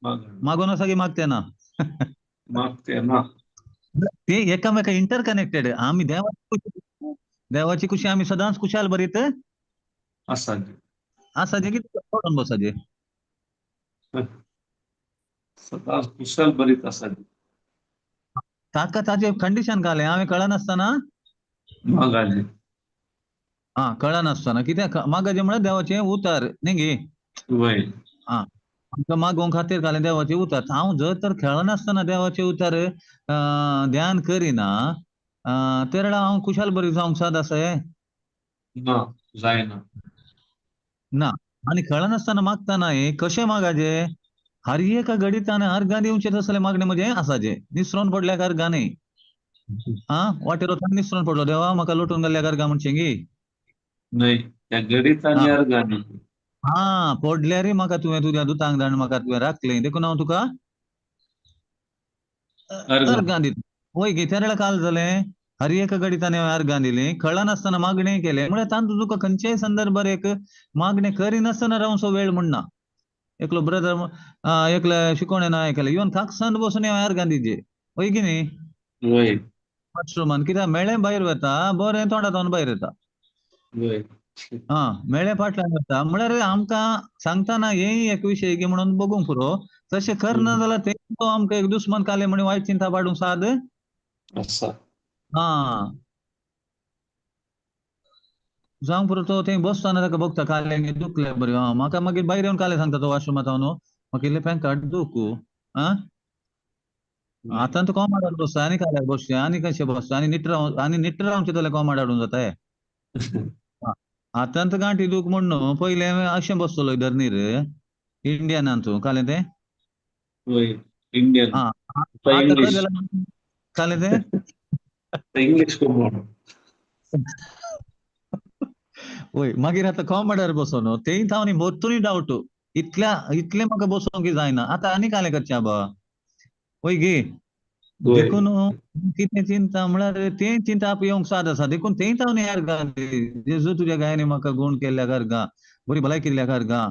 [SPEAKER 4] मागून आसा की मागते ना
[SPEAKER 3] मागते ना
[SPEAKER 4] ते एकामेका इंटरकनेक्टेड आमी देवाची कुशी आमी सदांच कुशाल बरीत आसाचे कितें पडून बसाचे
[SPEAKER 3] सदांच कुशल बरीत आसा
[SPEAKER 4] ताका ताचे कंडिशन घालें हांवें कळनासतना
[SPEAKER 3] मागाली
[SPEAKER 4] कळनासतना कित्याक मागाचें म्हळ्यार देवाचें उतार न्ही गे
[SPEAKER 3] वय
[SPEAKER 4] आमकां मागोवंक खातीर घालें देवाचें उतार हांव जर तर खेळनासतना देवाचें उतार ध्यान करिना त्या वेळार हांव कुशाल बरी जावंक साद आसाय
[SPEAKER 3] ना जायना
[SPEAKER 4] ना आनी खेळनासतना मागतना कशें मागाचे हर एका घडीत अर्घां दिवचें तसलें मागणें म्हजें आसाचें निसरोन पडल्याक अर्घां न्ही वाटेर वतना निसरोन पडलो देवा म्हाका लोटून गेल्ल्याक अर्घां म्हणचें गी
[SPEAKER 3] नाही त्या गणितांनी अर्घांनी
[SPEAKER 4] पडल्यारय म्हाका तुवें तुज्या दुतांक धाडून म्हाका तुवें राखलें देखून हांव तुका अर्घां दिता वय गे त्या वेळार काल जालें हर एका घडीत अर्घां दिलीं कळनासतना मागणें केलें म्हळ्यार तातूंत तुका खंयच्याय संदर्भार एक मागणें करिनासतना रावचो वेळ म्हणना एकलो ब्रदर एकले शिकोवणें ना आयकलें इवन काकसांत बसून अर्घां दिवचें वय की न्ही वॉशरूमान कित्याक मेळ्ळें भायर वता बरें तोंडांतल्यान भायर येता मेळ्ळें फाटल्यान वता म्हळ्यार आमकां सांगतना हेय एक विशय गे म्हणून बगूंक पुरो तशें करना जाल्यार ते आमकां एक दुस्मन काले म्हणून वायट चिंता पाडूंक साद जावंक पुरो तो थंय बसतना ताका बगता काले दुखले बरें म्हाका मागीर भायर येवन काले सांगता तो वॉशरूमांत न्हू म्हाका इल्लें पेंकाट दूख आतां तूं कोमाडार बसता आनी काल्यार बसचें आनी कशें बसता आनी निट्ट रावचें जाल्यार कोमाड हाडून जाताय आतांत गांठी दूख म्हण न्हू पयलें अशें बसतलो धरणीर इंडियनान तूं कालें तें
[SPEAKER 3] इंडियन
[SPEAKER 4] आतां खंय जालां कालें तें
[SPEAKER 3] इंग्लीश
[SPEAKER 4] वय मागीर आतां कोमाडार बसोन तेय हांव न्ही मत्तूय डावट इतलें म्हाका बसोंक जायना आतां आनी कालें करचें आबा वय गे देखून कितें चिंता म्हळ्यार तें चिंता येवंक साद आसा देखून तेय हांव न्ही अर्घां जेजू तुज्या गायनी म्हाका गूण केल्ल्याक अर्घां बरी भलायकी दिल्ल्याक अर्घां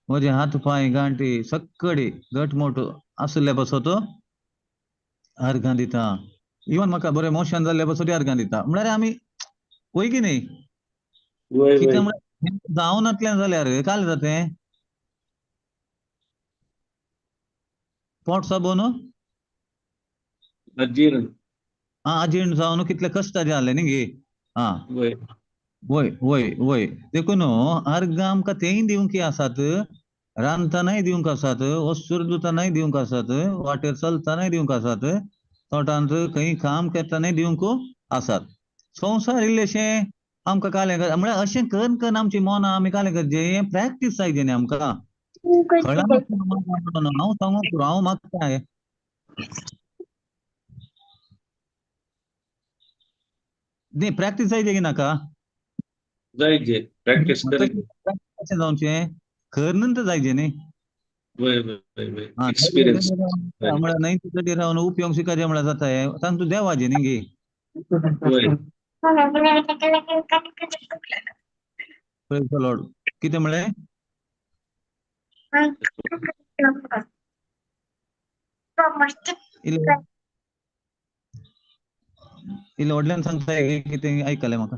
[SPEAKER 4] म्हजे हात पांय गांठी सक्कडी घटमूट आसले बसत अर्घां दिता इवन म्हाका बरें मोशन जाल्ले बसत अर्घां दिता म्हळ्यार आमी वय की न्ही कितें म्हळ्यार जावनातलें जाल्यार काल जातें पोट साबून अजीर्ण जावन कितले कश्ट जाले न्ही गे वय देखून अर्घां आमकां तेय दिवंक आसात रांदतनाय दिवंक आसात वस्तूर धुतनाय दिवंक आसात वाटेर चलतनाय दिवंक आसात तोटांत खंय काम करतनाय दिवंक आसात संवसार इल्लेशें आमकां कालें म्हळ्यार अशें करून करून आमची मोना आमी कालें करचें प्रॅक्टीस जायची न्ही आमकां हांव सांगूंक पुरो हांव मागतां न्ही प्रॅक्टीस जायची की नाका
[SPEAKER 3] जायचे प्रॅक्टीस
[SPEAKER 4] कशें जावचें करनूच जायचें न्ही
[SPEAKER 3] एक्सपिरियन्स
[SPEAKER 4] म्हळ्यार नैतिकतेर रावन उपयोग शिकायचे म्हळ्यार जाता सांग तूं देवाचें न्ही गे कितें म्हळें इल्ले इल्ले व्हडल्यान सांगताय कितें आयकलें म्हाका.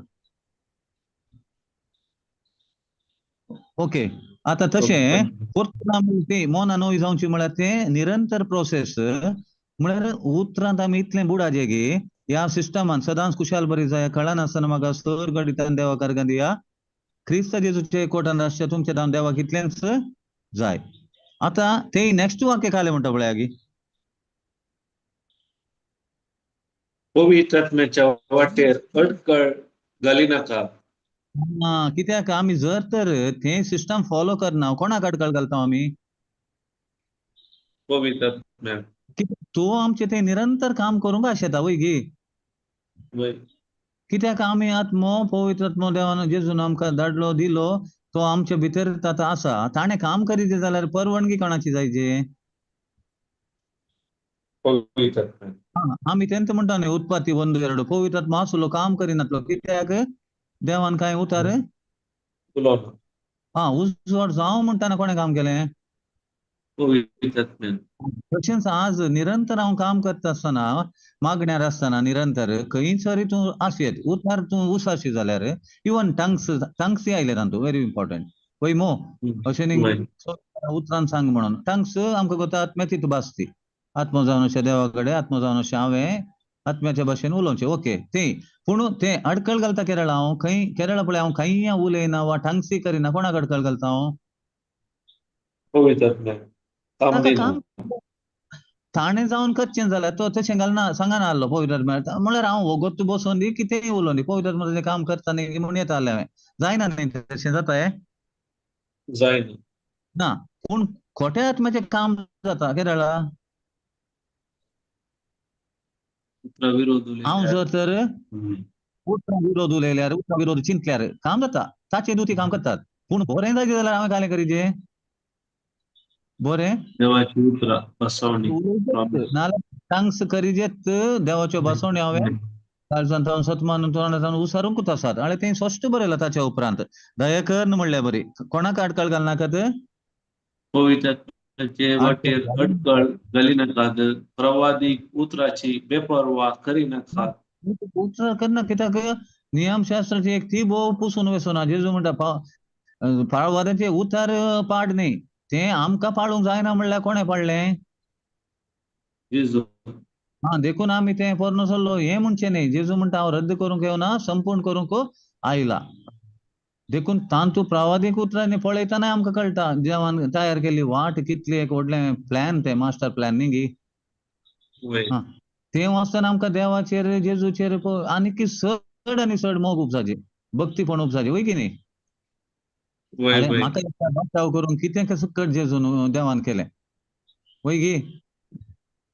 [SPEAKER 4] ओके आता तशें ती मोना नवी जावची म्हळ्यार तें निरंतर प्रोसेस म्हळ्यार उतरांत आमी इतलें बुडाचे की ह्या सिस्टमान सदांच खुशाल बरी जाय कळनासतना म्हाका सर गडितान देवा कारगां दिया क्रिस्त जेजूचे कोटान राष्ट्र तुमचे दावन देवाक इतलेंच जाय. आता ते नेक्स्ट वाक्य काले म्हणटा पळय आगी
[SPEAKER 3] पवित्र आत्म्याच्या वाटेर अडकळ घाली नाका.
[SPEAKER 4] कित्याक आमी जर तर ते सिस्टम फॉलो करना कोणाक अडकळ घालता आमी.
[SPEAKER 3] पवित्र आत्म्याक
[SPEAKER 4] तो आमचे ते निरंतर काम करूंक आशेता वय गी.
[SPEAKER 3] वय
[SPEAKER 4] कित्याक आमी आत्मो पवित्र आत्मो देवान जेजून आमकां धाडलो दिलो तो आमच्या भितर आतां आसा ताणें काम करीत जाल्यार परवानगी कोणाची जायची.
[SPEAKER 3] पवित्र आत्म्याक
[SPEAKER 4] आमी तेंच म्हणटा न्ही उत्पत्ती 1:2 पवित्र आत्मा आसलो काम करिनातलो कित्याक देवान काय उतार
[SPEAKER 3] उलोवना
[SPEAKER 4] उजवाड जावं म्हणटाना कोणें काम केलें.
[SPEAKER 3] पवित्र आत्म्यान.
[SPEAKER 4] तशेंच आज निरंतर हांव काम करता आसतना मागण्यार आसतना निरंतर खंयसरी तूं आसयत उतार तूं उसाशी जाल्यार इवन टंग्स आयले तातूंत व्हेरी इम्पॉर्टंट पळय मो अशें न्ही उतरान सांग म्हणून टंग्स आमकां कोता आत्म्याची भास ती आत्मो जावन अशें देवा कडेन आत्मो जावन अशें हांवें आत्म्याच्या भाशेन उलोवचें ओके ते पूण ते अडकळ घालता केरळा हांव खंय केरळा पळय हांव खंय उलयना वा टंग्सी करिना कोणाक अडकळ घालता हांव.
[SPEAKER 3] पवित्र आत्म्याक काम
[SPEAKER 4] ताका
[SPEAKER 3] दिना.
[SPEAKER 4] काम ताणें जावन करचें जाल्यार तो तशें घालना सांगना आसलो पवित्र आत्म्याक म्हळ्यार हांव वगत बसोन न्ही कितेंय उलो न्ही पवित्र आत्म्याचें काम करता न्ही म्हूण येतालें हांवें जायना न्ही तशें जाता
[SPEAKER 3] जायना
[SPEAKER 4] ना पूण खोट्या आत्म्याचें काम जाता केरळा.
[SPEAKER 3] विरोध
[SPEAKER 4] हांव जर तर उतरा विरोध उलयल्यार उतरा विरोध चिंतल्यार काम जाता ताचे दुती काम करतात पूण बरें जायचें जाल्यार हांवें कालें करीचें बरें
[SPEAKER 3] देवाची उतरां बसवणी
[SPEAKER 4] नाल्यार टांग्स करीजेत देवाच्यो बसवण्यो हांवें काळजांत सतमान तोंडांत उसारूंकूच आसात आनी तें स्पश्ट बरयलां ताच्या उपरांत दयाकर म्हणल्यार बरी कोणाक अडकळ घालनाकात.
[SPEAKER 3] पवित्र आत्म्याचे वाटेर अडकळ घाली नाकात. प्रवादीक उतराची बेपरवा करी नाकात.
[SPEAKER 4] उतर करना कित्याक नियमशास्त्राची एक ती भोव पुसून वचना जेजू म्हणटा पाळवाद्याचे उतार पाड न्ही ते आमकां पाळूंक जायना म्हणल्यार कोणें पाडलें.
[SPEAKER 3] जेजू
[SPEAKER 4] देखून आमी तें पोरनो चल्लो हें म्हणचें न्ही जेजू म्हणटा हांव रद्द करूंक येवना संपूर्ण करूंक आयला. देखून तांतू प्रावादीक उतरांनी पळयतना आमकां कळटा देवान तयार केल्ली वाट कितली एक व्हडलें प्लॅन तें मास्टर प्लॅन न्ही गी. तें वाचतना आमकां देवाचेर जेजूचेर आनीक चड आनी चड मोग उपजाची भक्तीपण उपजाची वय की न्ही. म्हाका बचाव करून कितें सुकट जेजून देवान केलें वय गी.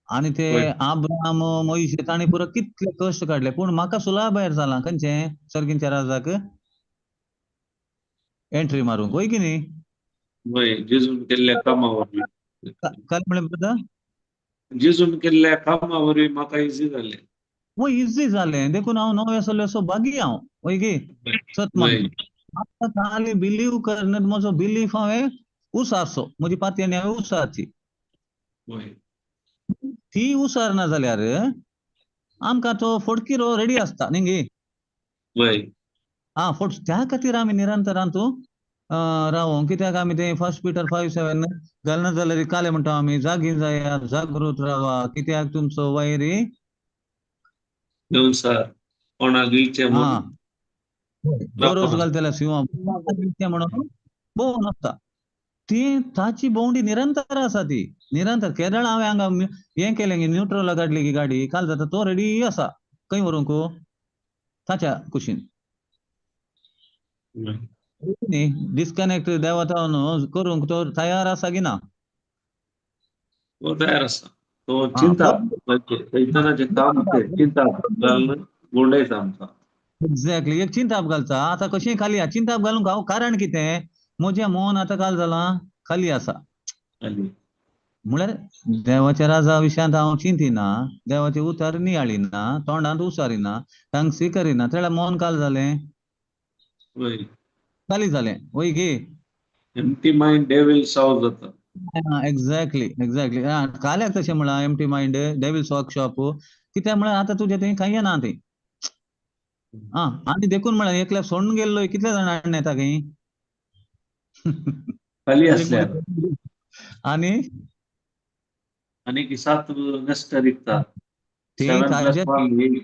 [SPEAKER 4] आनी ते आब्राम मोइशे तांणी पुरो कितले कश्ट काडले पूण म्हाका सुला भायर जालां खंयचें सर्गींच्या राजाक एंट्री मारूंक वय की न्ही.
[SPEAKER 3] जेजून केल्ल्या कामा वरवीं
[SPEAKER 4] काय म्हणलें ब्रदर.
[SPEAKER 3] जेजून केल्ल्या कामा वरवीं म्हाका इजी जालें.
[SPEAKER 4] वय इजी जालें देखून हांव नव्या सल्ल्याचो भागी हांव वय गी सत म्हणून म्हाका खाली बिलीव करना म्हजो बिलीफ हांवें उसारचो म्हजी पातयेनी हांवें उसारची ती उसारना जाल्यार आमकां तो फोडकीरो रेडी आसता न्ही गी. त्या खातीर आमी निरंतर रावूं कित्याक आमी ते 1 Peter 5:7 घालना जाल्यार काले म्हणटा आमी जागी जाया जागृत रावा कित्याक तुमचो वैरी
[SPEAKER 3] कोणाक इचे
[SPEAKER 4] बरोच घालतल्या सिंह म्हणून भोंवून आसता ती ताची भोंवडी निरंतर आसा ती निरंतर केरळ हांवें हांगा हें केलें न्यूट्रला काडली की गाडी काल जाता तो रेडी आसा खंय व्हरूंक ताच्या कुशीन न्ही डिस्कनेक्ट देवातावन करूंक तो तयार आसा की ना.
[SPEAKER 3] तयार आसा तो चिंता सैतानाचें काम चिंता गोंडयता आमकां.
[SPEAKER 4] एक्झॅक्टली एक चिंताप घालता आतां कशें खाली चिंताप घालूंक हांव कारण कितें म्हजें मन आतां काल जालां खाली आसा म्हळ्यार देवाच्या राजा विशयांत हांव चिंतिना देवाचे उतार नियाळिना तोंडांत उसारिना टांगसी करिना तेळ्यार मन काल जालें खाली जालें वय गे.
[SPEAKER 3] एम्प्टी माइंड डेविल सॉल्व जाता.
[SPEAKER 4] एक्झॅक्टली एक्झॅक्टली काल्याक तशें म्हणा एमटी माइंड डेविल्स वर्कशॉप कित्याक म्हळ्यार आतां तुजें थंय कांय ना थंय आनी देखून म्हळ्यार एकल्याक सोडून गेल्लो कितले जाण हाडून येता खंय
[SPEAKER 3] खाली
[SPEAKER 4] एक
[SPEAKER 3] असल्यार
[SPEAKER 4] म्हळ्यार आनी
[SPEAKER 3] आनी 7 नश्ट दिसता
[SPEAKER 4] थंय
[SPEAKER 3] 7
[SPEAKER 4] ताजे
[SPEAKER 3] + 1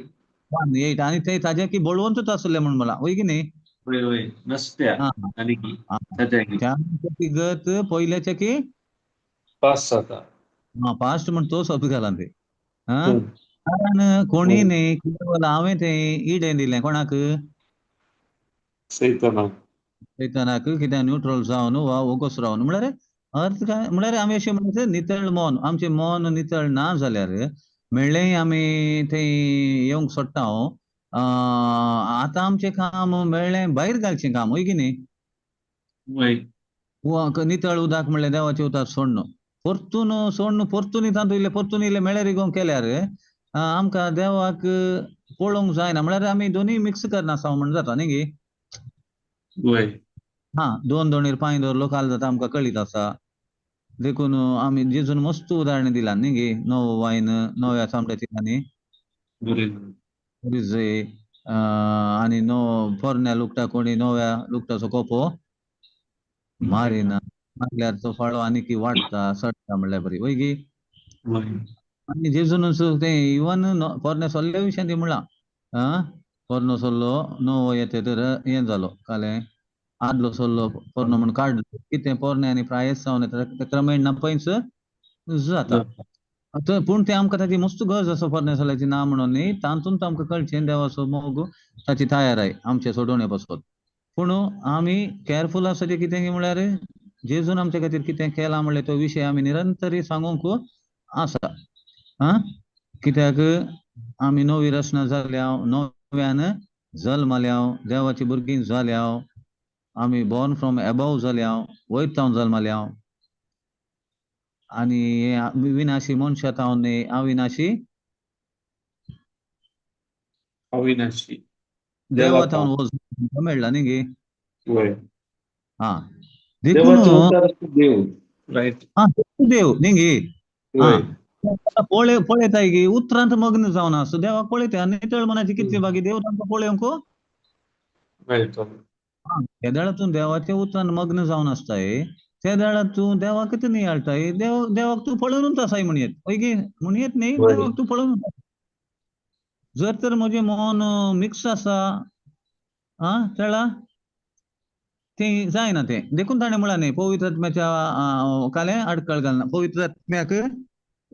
[SPEAKER 3] 8
[SPEAKER 4] आनी थंय ताजे की बळवंतूच आसले म्हण मला वय की न्ही
[SPEAKER 3] वय वय नसत्या
[SPEAKER 4] हा
[SPEAKER 3] आनी की
[SPEAKER 4] हा
[SPEAKER 3] ताज्याकी
[SPEAKER 4] त्या गत पयल्याचे की
[SPEAKER 3] पास जाता
[SPEAKER 4] फास्ट म्हण तो सोंप गेला ते
[SPEAKER 3] हम्म.
[SPEAKER 4] कारण कोणी
[SPEAKER 3] वय
[SPEAKER 4] न्ही केवळ हांवें थंय इडें दिलें कोणाक
[SPEAKER 3] सैतानाक
[SPEAKER 4] चैतनाक कितें न्यूट्रल जावन वा ओगोस रावन म्हळ्यार अर्थ काय म्हळ्यार आमी अशें म्हणटात नितळ मौन आमचें मौन नितळ ना जाल्यार म्हणलें आमी थंय येवंक सोदता हांव आतां आमचें काम मेळ्ळें भायर घालचें काम वय की न्ही
[SPEAKER 3] वय
[SPEAKER 4] नितळ उदक म्हणलें देवाचें उदक सोडणं परतून सोडणं परतून इल्लें मेळ्ळेर इगोवन केल्यार आमकां देवाक पळोवंक जायना म्हळ्यार आमी दोनूय मिक्स करनासतना म्हण जाता न्ही गे
[SPEAKER 3] वय
[SPEAKER 4] दोन दोणीर पांय दवरलो काल जाता आमकां कळीत आसा देखून आमी जेजून मस्त उदाहरण दिलां न्ही गे नवो वायन नव्या तांबड्या ठिकाणी रिजे आनी पोरण्या लुगटा कोणी नव्या लुगटाचो कोपो मारिना मारल्यार तो फाळो आनीक वाडटा सडटा म्हणल्यार बरी वय गी
[SPEAKER 3] वय
[SPEAKER 4] आनी जेजून ते इवन पोरण्या सोल्ल्या विशयान ती म्हणला पोरनो सोल्लो नवो येते तर हें जालो कालें आदलो सोल्लो पोरनो म्हण काडलो कितें पोरणे आनी प्रायस जावन येता क्रमेण पयस जाता पूण ते आमकां ताची मस्त गरज आसा पोरण्या सोल्याची ना म्हणून न्ही तातूंत आमकां कळचें देवाचो मोग ताची तयाराय आमचे सोडोवणे पासून पूण आमी केअरफूल आसचें कितें म्हळ्यार जेजून आमचे खातीर कितें केलां म्हणले तो विशय आमी निरंतर सांगूंक आसा कित्याक आमी नवी रचना जाल्या नव्यान जल्मल्या देवाची भुरगीं जाल्या आमी बॉर्न फ्रॉम एबव जाल्या वयर जल्मल्या आनी विनाशी मनशां जावन अविनाशी
[SPEAKER 3] अविनाशी
[SPEAKER 4] देवा जावन मेळ्ळा न्ही गे
[SPEAKER 3] वय
[SPEAKER 4] देखून
[SPEAKER 3] देवाचो उतार देव रायट
[SPEAKER 4] देव न्ही गे
[SPEAKER 3] वय
[SPEAKER 4] पळयताय गे उतरांत मग्न जावन आसा देवाक पळयता नितळ मनाची कितली बागी देव तांकां पळोवंक
[SPEAKER 3] मेळटा
[SPEAKER 4] केदाळातून देवाच्या उतरांत मग्न जावन आसताय त्या दाळात तूं देवाक कितें नियाळटाय देवाक तूं पळोवनूच आसाय म्हणयेत पळय गे म्हणयेत न्ही
[SPEAKER 3] वय
[SPEAKER 4] देवाक तूं पळोवन जर तर म्हजें मन मिक्स आसा तेळा ते जायना तें देखून ताणें म्हळां न्ही पवित्र आत्म्याच्या कालें आडखळ घालना पवित्र आत्म्याक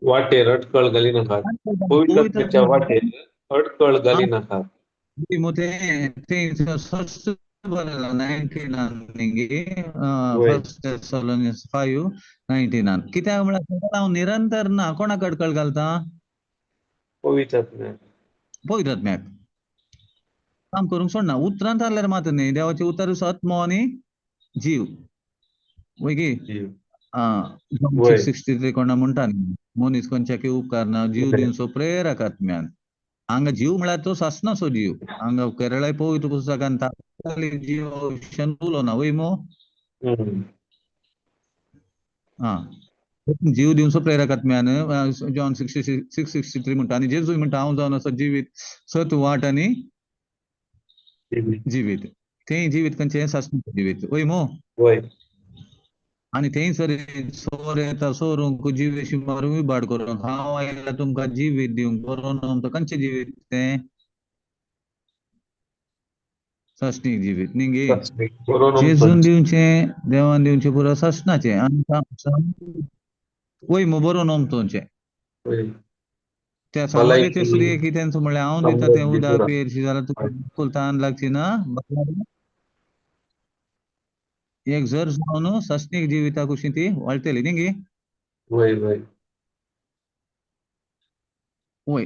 [SPEAKER 3] वाटेर अडखळ घाली नाकात पवित्र आत्म्याच्या वाटेर अडखळ घाली नाकात वय
[SPEAKER 4] फर्स्ट थेसलोनियन्स 5:19 कित्याक म्हळ्यार हांव निरंतर ना कोणाक अडखळ घालता
[SPEAKER 3] पवित्र आत्म्याक
[SPEAKER 4] पवित्र आत्म्याक काम करूंक सोडना उतरांत आसल्यार मात न्ही देवाचे उतर आत्मो आनी जीव वय गे
[SPEAKER 3] जीव.
[SPEAKER 4] 6:63 कोणा म्हणटा न्ही मनीस खंयच्याकय उपकार ना जीव दिवचो प्रेरक आत्म्यान हांगा जीव म्हळ्यार तो सासणाचो जीव हांगा केरळाय पवित्र पुस्तकान जीव उलोवना वय मो जीव दिवचो प्रेरक आत्म्यान जॉन 6:63 म्हणटा आनी जेजूय म्हणटा हांव जावन आसा जिवीत सत वाट आनी जिवीत थंय जिवीत खंयचें सासणाचें जिवीत वय मो
[SPEAKER 3] वय
[SPEAKER 4] आनी थंय सर सोर येता सोरूंक जिवेशी मारूंक इबाड करूंक हांव आयला तुमकां जिवीत दिवंक बरो खंयचें जिवीत तें सस्तीक जिवीत न्ही गे जेजून दिवचें देवान दिवचें पुरो ससनाचें वय मो बरो नोमतोचें त्या सामार्य ते स्त्रिये की तेंचो म्हळ्यार हांव दिता तें उदक पियेरशी जाल्यार तुका तान लागची ना एक जर जावन सस्तीक जिविता कशी ती वाळटली न्ही गे
[SPEAKER 3] वय वय
[SPEAKER 4] वय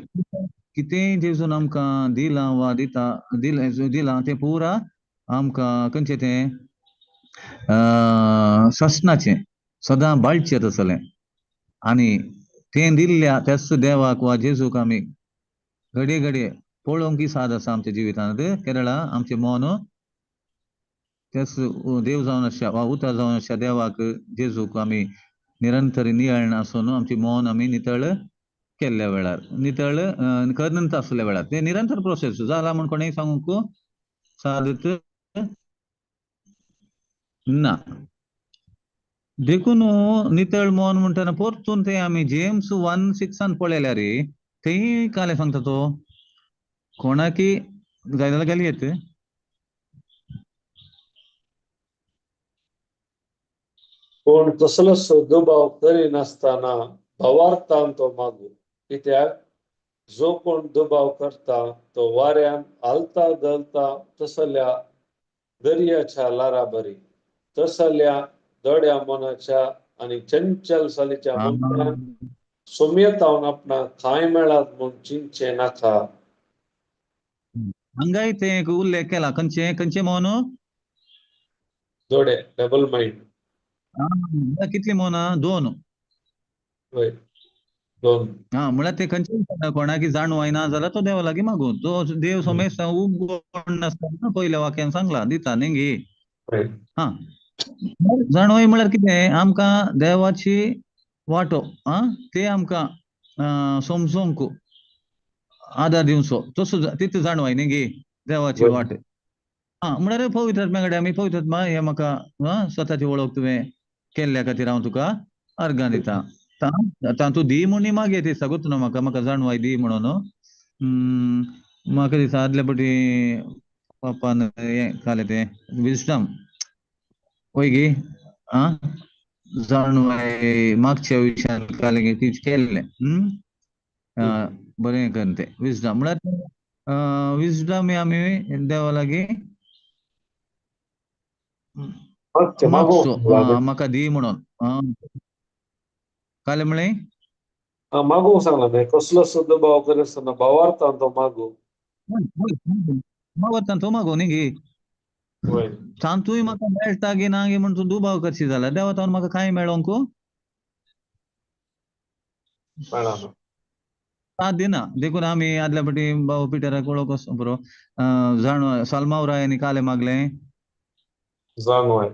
[SPEAKER 4] कितेंय जेजून आमकां दिलां वा दिता दिलां तें पुरा आमकां खंयचें तें ससनाचें सदां बाळचें तसलें आनी तें दिल्ल्या त्याच देवाक वा जेजूक आमी घडये घडये पळोवंक साद आसा आमच्या जिवितांत केरळा आमचें मन तेच देव जावन आसच्या वा उतर जावन आसच्या देवाक जेजूक आमी निरंतर नियळण आसून आमची मन आमी नितळ केल्ल्या वेळार नितळ करत आसल्या वेळार ते निरंतर प्रोसेस जाला म्हण कोणेय सांगूंक सादत ना. देखून नितळ मन म्हणटाना परतून ते आमी जेम्स 1:6 पळयल्या रे थंय काले सांगता तो कोणाकी जाय जाल्यार गेली येत
[SPEAKER 3] कोण कसलोच दुबाव करिनासतना भावार्थान तो मागू, कित्याक जो कोण दुबाव करता तो वाऱ्यान हालता धलता तसल्या दर्याच्या लारा बरी, तसल्या दड्या मनाच्या आणि चंचल सालीच्या मनशान सोम्यतावन आपणा खाय मेळात म्हूण चिंचे नाका.
[SPEAKER 4] हंगाय ते एक उल्लेख केला खंयचे खंयचे मन
[SPEAKER 3] दोडे डबल माइंड.
[SPEAKER 4] कितली मोना 2
[SPEAKER 3] होय, दोन.
[SPEAKER 4] म्हळ्यार ते खंयचे कोणाकी जाणवाय ना जाल्यार तो देवा लागीं मागू तो देव सोमेश उगवण नासतना पयल्या वाक्यान सांगला दिता नेंगी.
[SPEAKER 3] होय.
[SPEAKER 4] हा जाणवाय म्हळ्यार कितें आमकां देवाची वाटो ते आमकां समजूंक आदार दिवचो तसो तितू जाणवाय नेंगी देवाची
[SPEAKER 3] होय.
[SPEAKER 4] वाट. म्हळ्यार पवित्र आत्म्या कडेन आमी पवित्र आत्मा हे म्हाका स्वताची वळख तुवें केल्ल्या खातीर हांव तुका अर्गां दिता. तूं दी म्हूण मागे ती सांगूत न्हू म्हाका जाणवाय दी म्हणून म्हाका दिसता आदल्या फावटी पापान हें काले तें विजडम पळय गे जाणवाय मागच्या विशयान काले गे ती केल्लें बरें करून तें विजडम म्हळ्यार विजडम आमी देवा लागीं मागसो म्हाका दी म्हणून काले म्हळें
[SPEAKER 3] मागू सांगला न्ही कसलोच दुबाव करिनासतना भावार्थान तो मागू.
[SPEAKER 4] मागता तो मागो न्ही गे
[SPEAKER 3] होय.
[SPEAKER 4] तांतूय म्हाका मेळटा गे ना गे म्हण तूं दुबाव करशी जाल्यार देवा तावन म्हाका कांय मेळोंक
[SPEAKER 3] मेळना.
[SPEAKER 4] साथ दिना. देखून आमी आदल्या फावटी भाऊ पिटराक वळख असो बरो जाणवाय सालमावरायांनी काले मागलें
[SPEAKER 3] जाणवाय.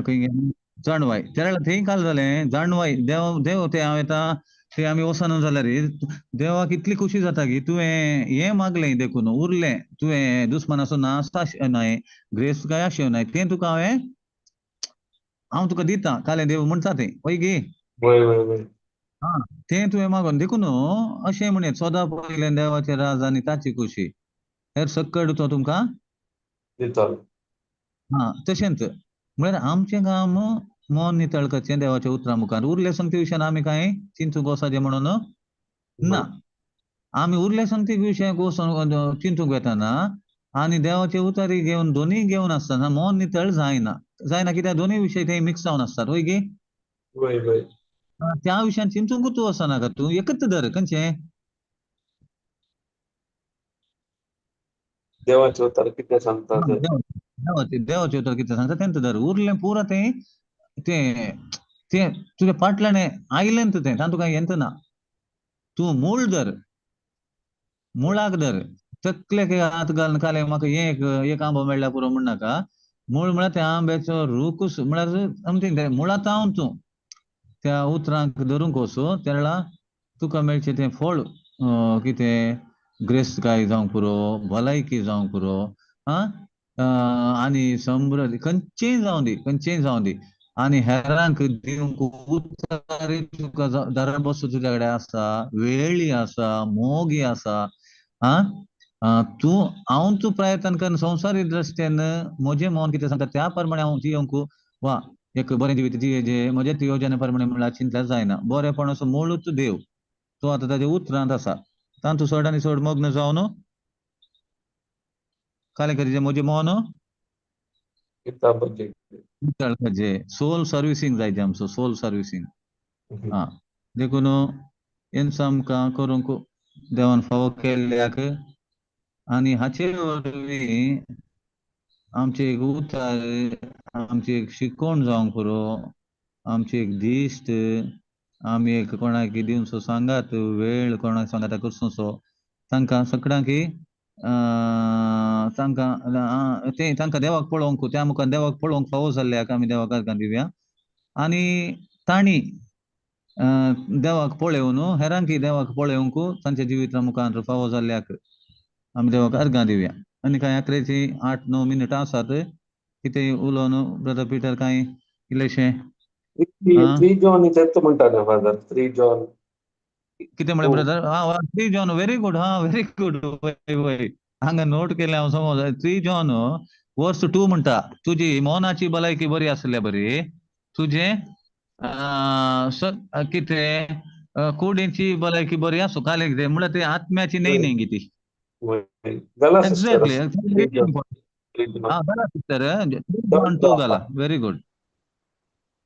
[SPEAKER 4] खंय गेलें जाणवाय त्या थंय काल जालें जाणवाय देव देव ते हांव येता थंय आमी वचना जाल्यार देवाक इतली खुशी जाता की तुवें हें मागलें देखून उरलें तुवें दुस्मनाचो नाश न्हय ग्रेस काय आशेव न्हय तें तुका हांव तुका दिता कालें देव म्हणटा तें पळय गे.
[SPEAKER 3] होय होय होय.
[SPEAKER 4] तें तुवें मागोन देखून अशें म्हणत सदां पयलें देवाचें राज आनी ताची खुशी हेर सकट तो तुमकां
[SPEAKER 3] दिता.
[SPEAKER 4] तशेंच म्हळ्यार आमचें काम मन नितळ करचें देवाच्या उतरां मुखार उरले संगती विशयान आमी कांय चिंतूंक वचचें म्हणून ना. आमी उरले संगती विशय चिंतूंक येतना आनी देवाचे उतारी घेवन दोनूय घेवन आसतना मन नितळ जायना कित्याक दोनूय विशय थंय मिक्स जावन आसतात वय गे.
[SPEAKER 3] होय होय.
[SPEAKER 4] त्या विशयान चिंतूंकूच वचनाका तूं एकच धर खंयचें
[SPEAKER 3] देवाचे उतर कितें सांगता ते
[SPEAKER 4] देवाचे उतर कितें सांगता तेंच धर उरलें पुरो तें तुज्या फाटल्यान आयलें तें तातूंत कांय येंत ना. तूं मूळ धर मुळाक धर तकलेक हात घालन काले म्हाका एक आंबो मेळ्ळ्या पुरो म्हणनाका मूळ म्हळ्यार त्या आंब्याचो रूखूच म्हळ्यार समथींग मुळांत हांव तूं त्या उतरांक धरूंक वचो त्या तुका मेळचें तें फळ कितें ग्रेस्त जावंक पुरो भलायकी जावंक पुरो आनी समृद्धी खंयचेंय जावं दी आनी हेरांक दिवंक उतारी तुका दाराबसो तुज्या कडेन आसा वेळी आसा मोगी आसा हांव तूं प्रयत्न कर संवसारी दृश्टेन म्हजें मन कितें सांगता त्या प्रमाणे हांव जियोंक वा एक बरें जिवीत जियेचें म्हजे येवजने प्रमाणे म्हळ्यार चिंतल्यार जायना. बरेपणाचो मूळच देव तो आतां ताच्या उतरांत आसा तातूंत चड आनी चड मग्न जावन काले करीचें म्हजें मन सोल सर्विसींग जायचें आमचो सोल सर्विसींग. देखून हेंच आमकां करूंक देवान फावो केल्ल्याक आनी हाचे वरवीं आमचें एक उतर आमची एक शिकवण जावंक पुरो आमची एक दिश्ट आमी एक कोणाक दिवचो सांगात वेळ कोणाक सांगात करचो तांकां सगळ्यांक तांकां देवाक पळोवंक त्या मुखार देवाक पळोवंक फावो जाल्ल्याक आमी देवाक अर्गां दिवया. आनी तांणी देवाक पळोवन हेरांकी देवाक पळोवंक तांच्या जिविता मुखार फावो जाल्ल्याक आमी देवाक अर्गां दिवया. आनी कांय 11:08-9 मिनटां आसात. कितें उलोवन ब्रदर पिटर कांय इल्लेशें
[SPEAKER 3] 3 जॉन इथं म्हणटा ना फादर 3 जॉन
[SPEAKER 4] कितें म्हळें brother? 3 John very good. Very good. वय हांगा नोट केलें हांव. समज 3 जॉन वर्स 2 म्हणटा तुजी मोनाची भलायकी बरी आसल्या बरी तुजें कितें कुडीची भलायकी बरी आसूं काले कितें म्हणल्यार ते आत्म्याची न्ही ती
[SPEAKER 3] गला सिस्टर
[SPEAKER 4] एक्झॅक्टली.
[SPEAKER 3] 3 जॉन
[SPEAKER 4] घाला सिस्टर 3 2 घाला. Very good.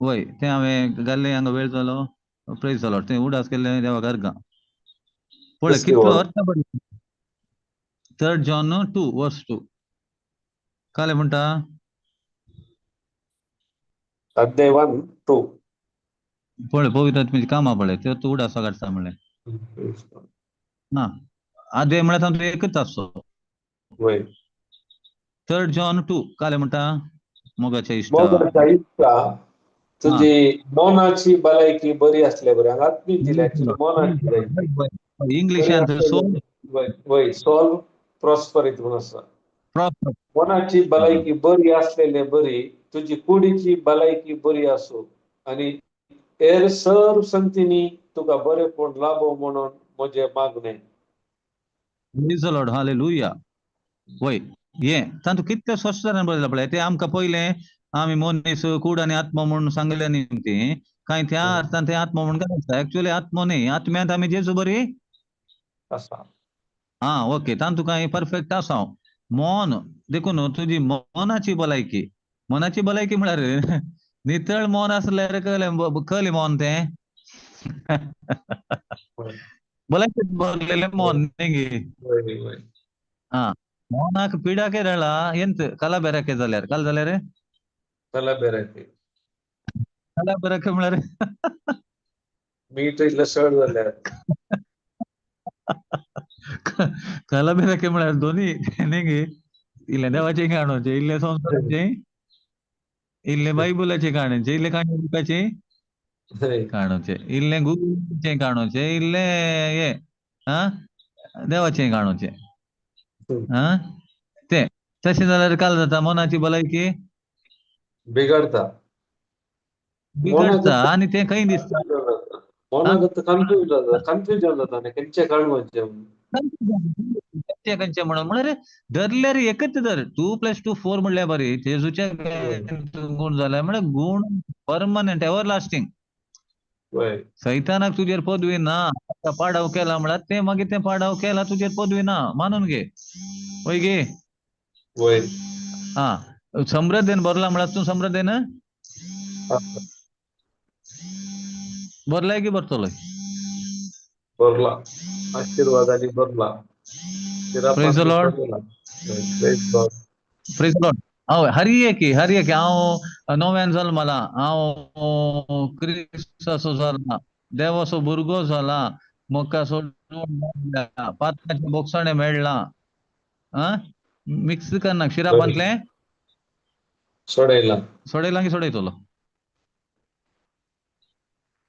[SPEAKER 4] वय ते हांवें घाल्लें हांगा वेळ जालो. प्रेज जालो तें उडास केल्लें देवाक अर्गां. पळय
[SPEAKER 3] Yes,
[SPEAKER 4] कितलो
[SPEAKER 3] Lord.
[SPEAKER 4] अर्थ बरी. 3 जॉन 2 वर्स 2 काले म्हणटा
[SPEAKER 3] अध्याय 1 2
[SPEAKER 4] पळय पवित्र आत्म्याची कामां पळय त्यो तूं उडासा काडटा म्हणलें. ना आदे म्हळ्यार तातूंत एकच आसचो.
[SPEAKER 3] वय
[SPEAKER 4] 3 जॉन 2 काले म्हणटा मोगाच्या इश्टा
[SPEAKER 3] मोगाच्या इच्छा तुझी मोनाची भलायकी बरी असल्या बरी हांगा आत्मीक दिल्या ऍक्च्युली मोनाची जायची
[SPEAKER 4] इंग्लिशांत सोल
[SPEAKER 3] वय सॉल्व प्रॉस्परिटी म्हणून आसा.
[SPEAKER 4] प्रॉपर
[SPEAKER 3] मोनाची भलायकी बरी असलेले बरी तुझी कुडीची भलायकी बरी असो आणि एर सर्व संतीनी तुका बरेपण लाभो म्हणून म्हजे मागणे.
[SPEAKER 4] Praise the Lord. हालेलुया. वय हे तातूंत कितले स्पश्ट तरेन बरयलां पळय. ते आमकां पयलें आमी मनीस कूड आनी आत्मा म्हणून सांगले न्ही ती कांय त्या अर्थान ते आत्मा म्हणून घालता. एक्चुअली आत्मा न्ही आत्म्यांत आमी जेजू बरी
[SPEAKER 3] असा
[SPEAKER 4] ओके तातूंत कांय परफेक्ट आसा. मन देखून तुजी मनाची भलायकी म्हळ्यार नितळ मन आसल्यार खंयलें मन तें भलायकी भरलेलें मन न्ही. मोनाक पिडाके रळा ಎಂತ ಕಲಬೆರಕೆ जाल्यार काल जाल्यार
[SPEAKER 3] कलाबेराची
[SPEAKER 4] कलबೆರಕೆ म्हळ्यार
[SPEAKER 3] मीठ इल्लें सड जाल्यार
[SPEAKER 4] कलबೆರಕೆ म्हळ्यार दोन्ही न्ही इल्लें देवाचें काणोचें इल्लें संवसाराचें इल्लें बायबलाचें काणोचें इल्लें काणयोचें काणोचें इल्लें गुरूचें काणोचें इल्लें हे देवाचें काणोचें ते तशें जाल्यार काल जाता मोनाची भलायकी
[SPEAKER 3] बिगडता
[SPEAKER 4] बिगडटा आनी तें खंय दिसता
[SPEAKER 3] मोनाक कन्फ्युजन जाता आनी खंयचें काणवाचें
[SPEAKER 4] खंयचें म्हणून म्हळ्यार धरल्यार एकच धर 2+2 4 म्हणल्यार बरी जेजूचे गुण जाल्यार म्हळ्यार गुण परमनंट एवर लास्टिंग. सैतानाक तुजेर पदवी ना. पाडाव केला म्हळ्यार ते मागीर तें पाडाव केला तुजेर पदवी ना मानून घे. वय गे समृद्धीन बरला म्हळ्यार तूं समृद्धीन बरलाय की बरतलोय
[SPEAKER 3] बरला आशीर्वादाने बरला.
[SPEAKER 4] Praise the Lord. Praise the Lord. हरिये की हांव नव्यान जल्मला हांव क्रिस्ताचो जाला देवाचो भुरगो जाला म्हाका सोडून पातळाचे बोगसाणें मेळ्ळां मिक्स करना शिरा बांदलें सोडयलां की सोडयतलो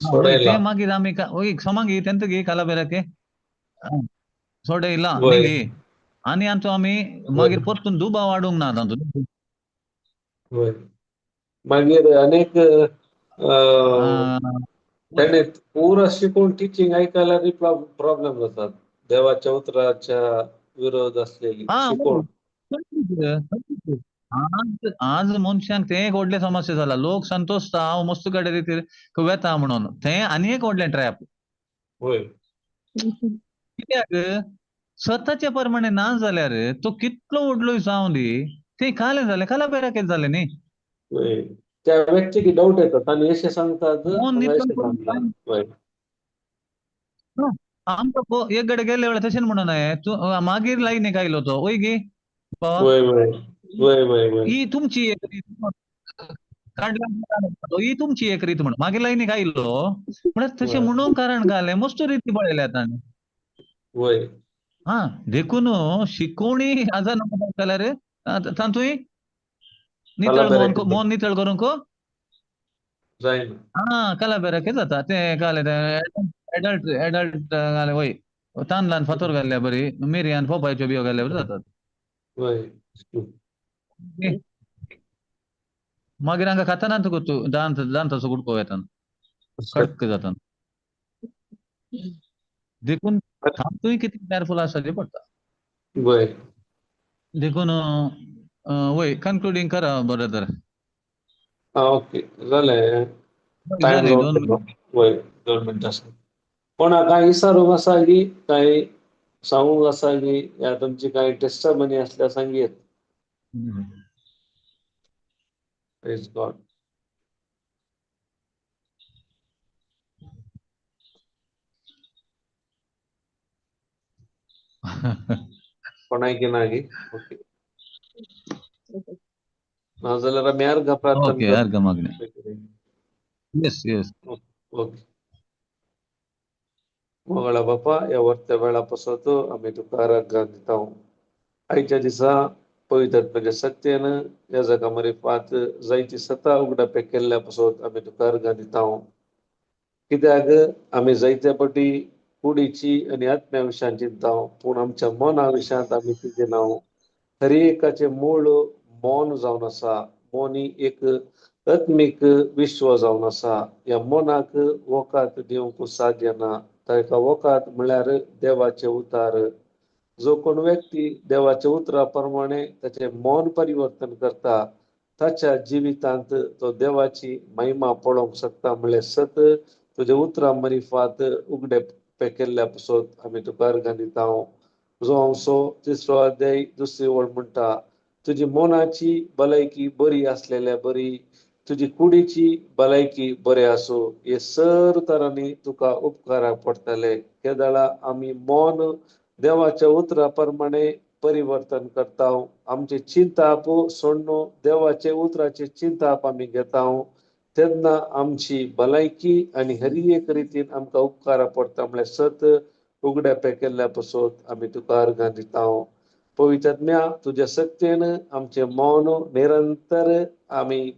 [SPEAKER 4] ते मागीर आमी सोमांगी तेंत गे कलबेरके सोडयलां न्ही गे आनी आमचो आमी मागीर परतून दुबाव वाडूंक ना तातूंत.
[SPEAKER 3] मागीर अनेक तेणे पुरा शिकून टिचिंग आयकल्यारय प्रॉब्लेम जातात. देवाच्या उतराच्या विरोध असलेली शिकवण
[SPEAKER 4] आज मनशांक ते एक व्हडले समस्या जाला. लोक संतोषता हांव मस्त कडेन रितीर वेता म्हणून थंय आनी एक व्हडलें ट्रॅप. कित्याक स्वताचे प्रमाणे ना जाल्यार तो कितलो व्हडलोय जावं दी ते कालें जालें कलबेरकेच जालें न्ही.
[SPEAKER 3] त्या व्यक्तीक डाऊट येतात आनी अशें सांगतात
[SPEAKER 4] आमकां एक कडेन गेले वेळार तशें म्हणून तूं मागीर लायनीक आयलो तो वय गे ही तुमची एक रीत ही तुमची एक रीत म्हणून मागीर लायनीक आयलो म्हळ्यार तशें म्हणूंक कारण घालें मस्त रिती पळयल्या ताणें. देखून शिकोवणी आजा नको जाल्यार तांतूय नितळ मन नितळ करूंक
[SPEAKER 3] जायना
[SPEAKER 4] kala bera ke jata te kale adult kale woi tan lan fator galle bari mirian fo pai chobi galle bari jata
[SPEAKER 3] वय
[SPEAKER 4] magiranga katanan to gutu dan to sugut ko wetan kadk jatan देखून थांबतोय किती careful असायला पडता
[SPEAKER 3] वय
[SPEAKER 4] देखून वय concluding करा बरं तर
[SPEAKER 3] ओके झालंय टाइम
[SPEAKER 4] झाले 2
[SPEAKER 3] जाऊन वय 2 मिनिटं कोणा काही विचारूंक आसा की काही सांगूंक आसा की या तुमची काही टेस्टमनी असल्या सांगीत
[SPEAKER 4] मिनिट
[SPEAKER 3] प्रेज गॉड कोणाकी नागी ओके नाजाल्यार आमी अर्घ प्रार्थना
[SPEAKER 4] ओके अर्घ मागणे येस येस
[SPEAKER 3] ओके मोगळा बापा या वर्त्या वेळापासून आम्ही तुका अर्घ दिता आयच्या दिसा पवित्रतेच्या सत्तेनं या जगामध्ये पात जायती सता उगडापे केल्ल्या पासून आम्ही तुका अर्घ दिता कित्याक आम्ही जायत्या पटी कुडीची आणि आत्म्या विशयान चिंता पूण आमच्या मना विशयांत आम्ही तुझे नाव हर एकाचे मूळ मौन जावन आसा मौन ही एक आत्मीक विश्व जावन आसा या मनाक वोकात दिवंक साध्य ना ताका वोकात म्हळ्यार देवाचे उतार जो कोण व्यक्ती देवाच्या उतराप्रमाणे त्याचे मौन परिवर्तन करता ताच्या जिवितांत तो देवाची महिमा पळोवंक शकता म्हळ्यार सत तुझे उतरा मरिफात उगडे पेकेल्ल्या पासून आम्ही तुका अर्घ दिता जो अंशो 3रो अध्याय 2री ओळ म्हणटा तुझी मोनाची भलायकी बरी असलेल्या बरी तुझी कुडीची भलायकी बरे आसो हे सर तरांनी तुका उपकाराक पडटले हे दाळा आम्ही मौन देवाच्या उतराप्रमाणे परिवर्तन करता आमचे चिंताप सोडणो देवाचे उतराचे चिंताप आम्ही घेता तेन्ना आमची भलायकी आणि हर एक रितीन आमकां उपकारा पडटा म्हळ्यार सत उगड्या पेकेल्ल्या पासून आम्ही तुका अर्घ दिता पवित्रज्ञा तुझ्या सत्तेन आमचे मौन निरंतर आम्ही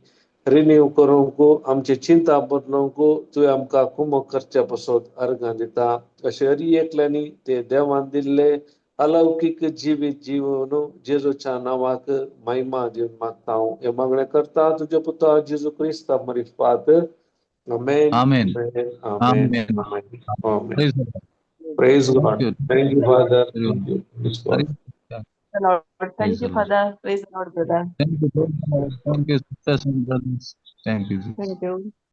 [SPEAKER 3] रिन्यू करूंक आमची चिंता बदलूंक तुवें आमकां कुमक करच्या पासून अर्घ दिता अशें हर एकल्यांनी ते देवान दिल्ले अलौकिक जिवीत जीवन जेजूच्या नावाक महिमा दिवन मागता हे मागणें करता तुझे पुत्र जेजू Crysta मरिफात amen
[SPEAKER 4] amen
[SPEAKER 3] amen
[SPEAKER 4] amen
[SPEAKER 3] amen amen Praise God. Thank you, Father. Thank you. Praise God.
[SPEAKER 5] Thank you, Father. Praise the Lord, brother.
[SPEAKER 4] Thank you thank you
[SPEAKER 5] Thank you.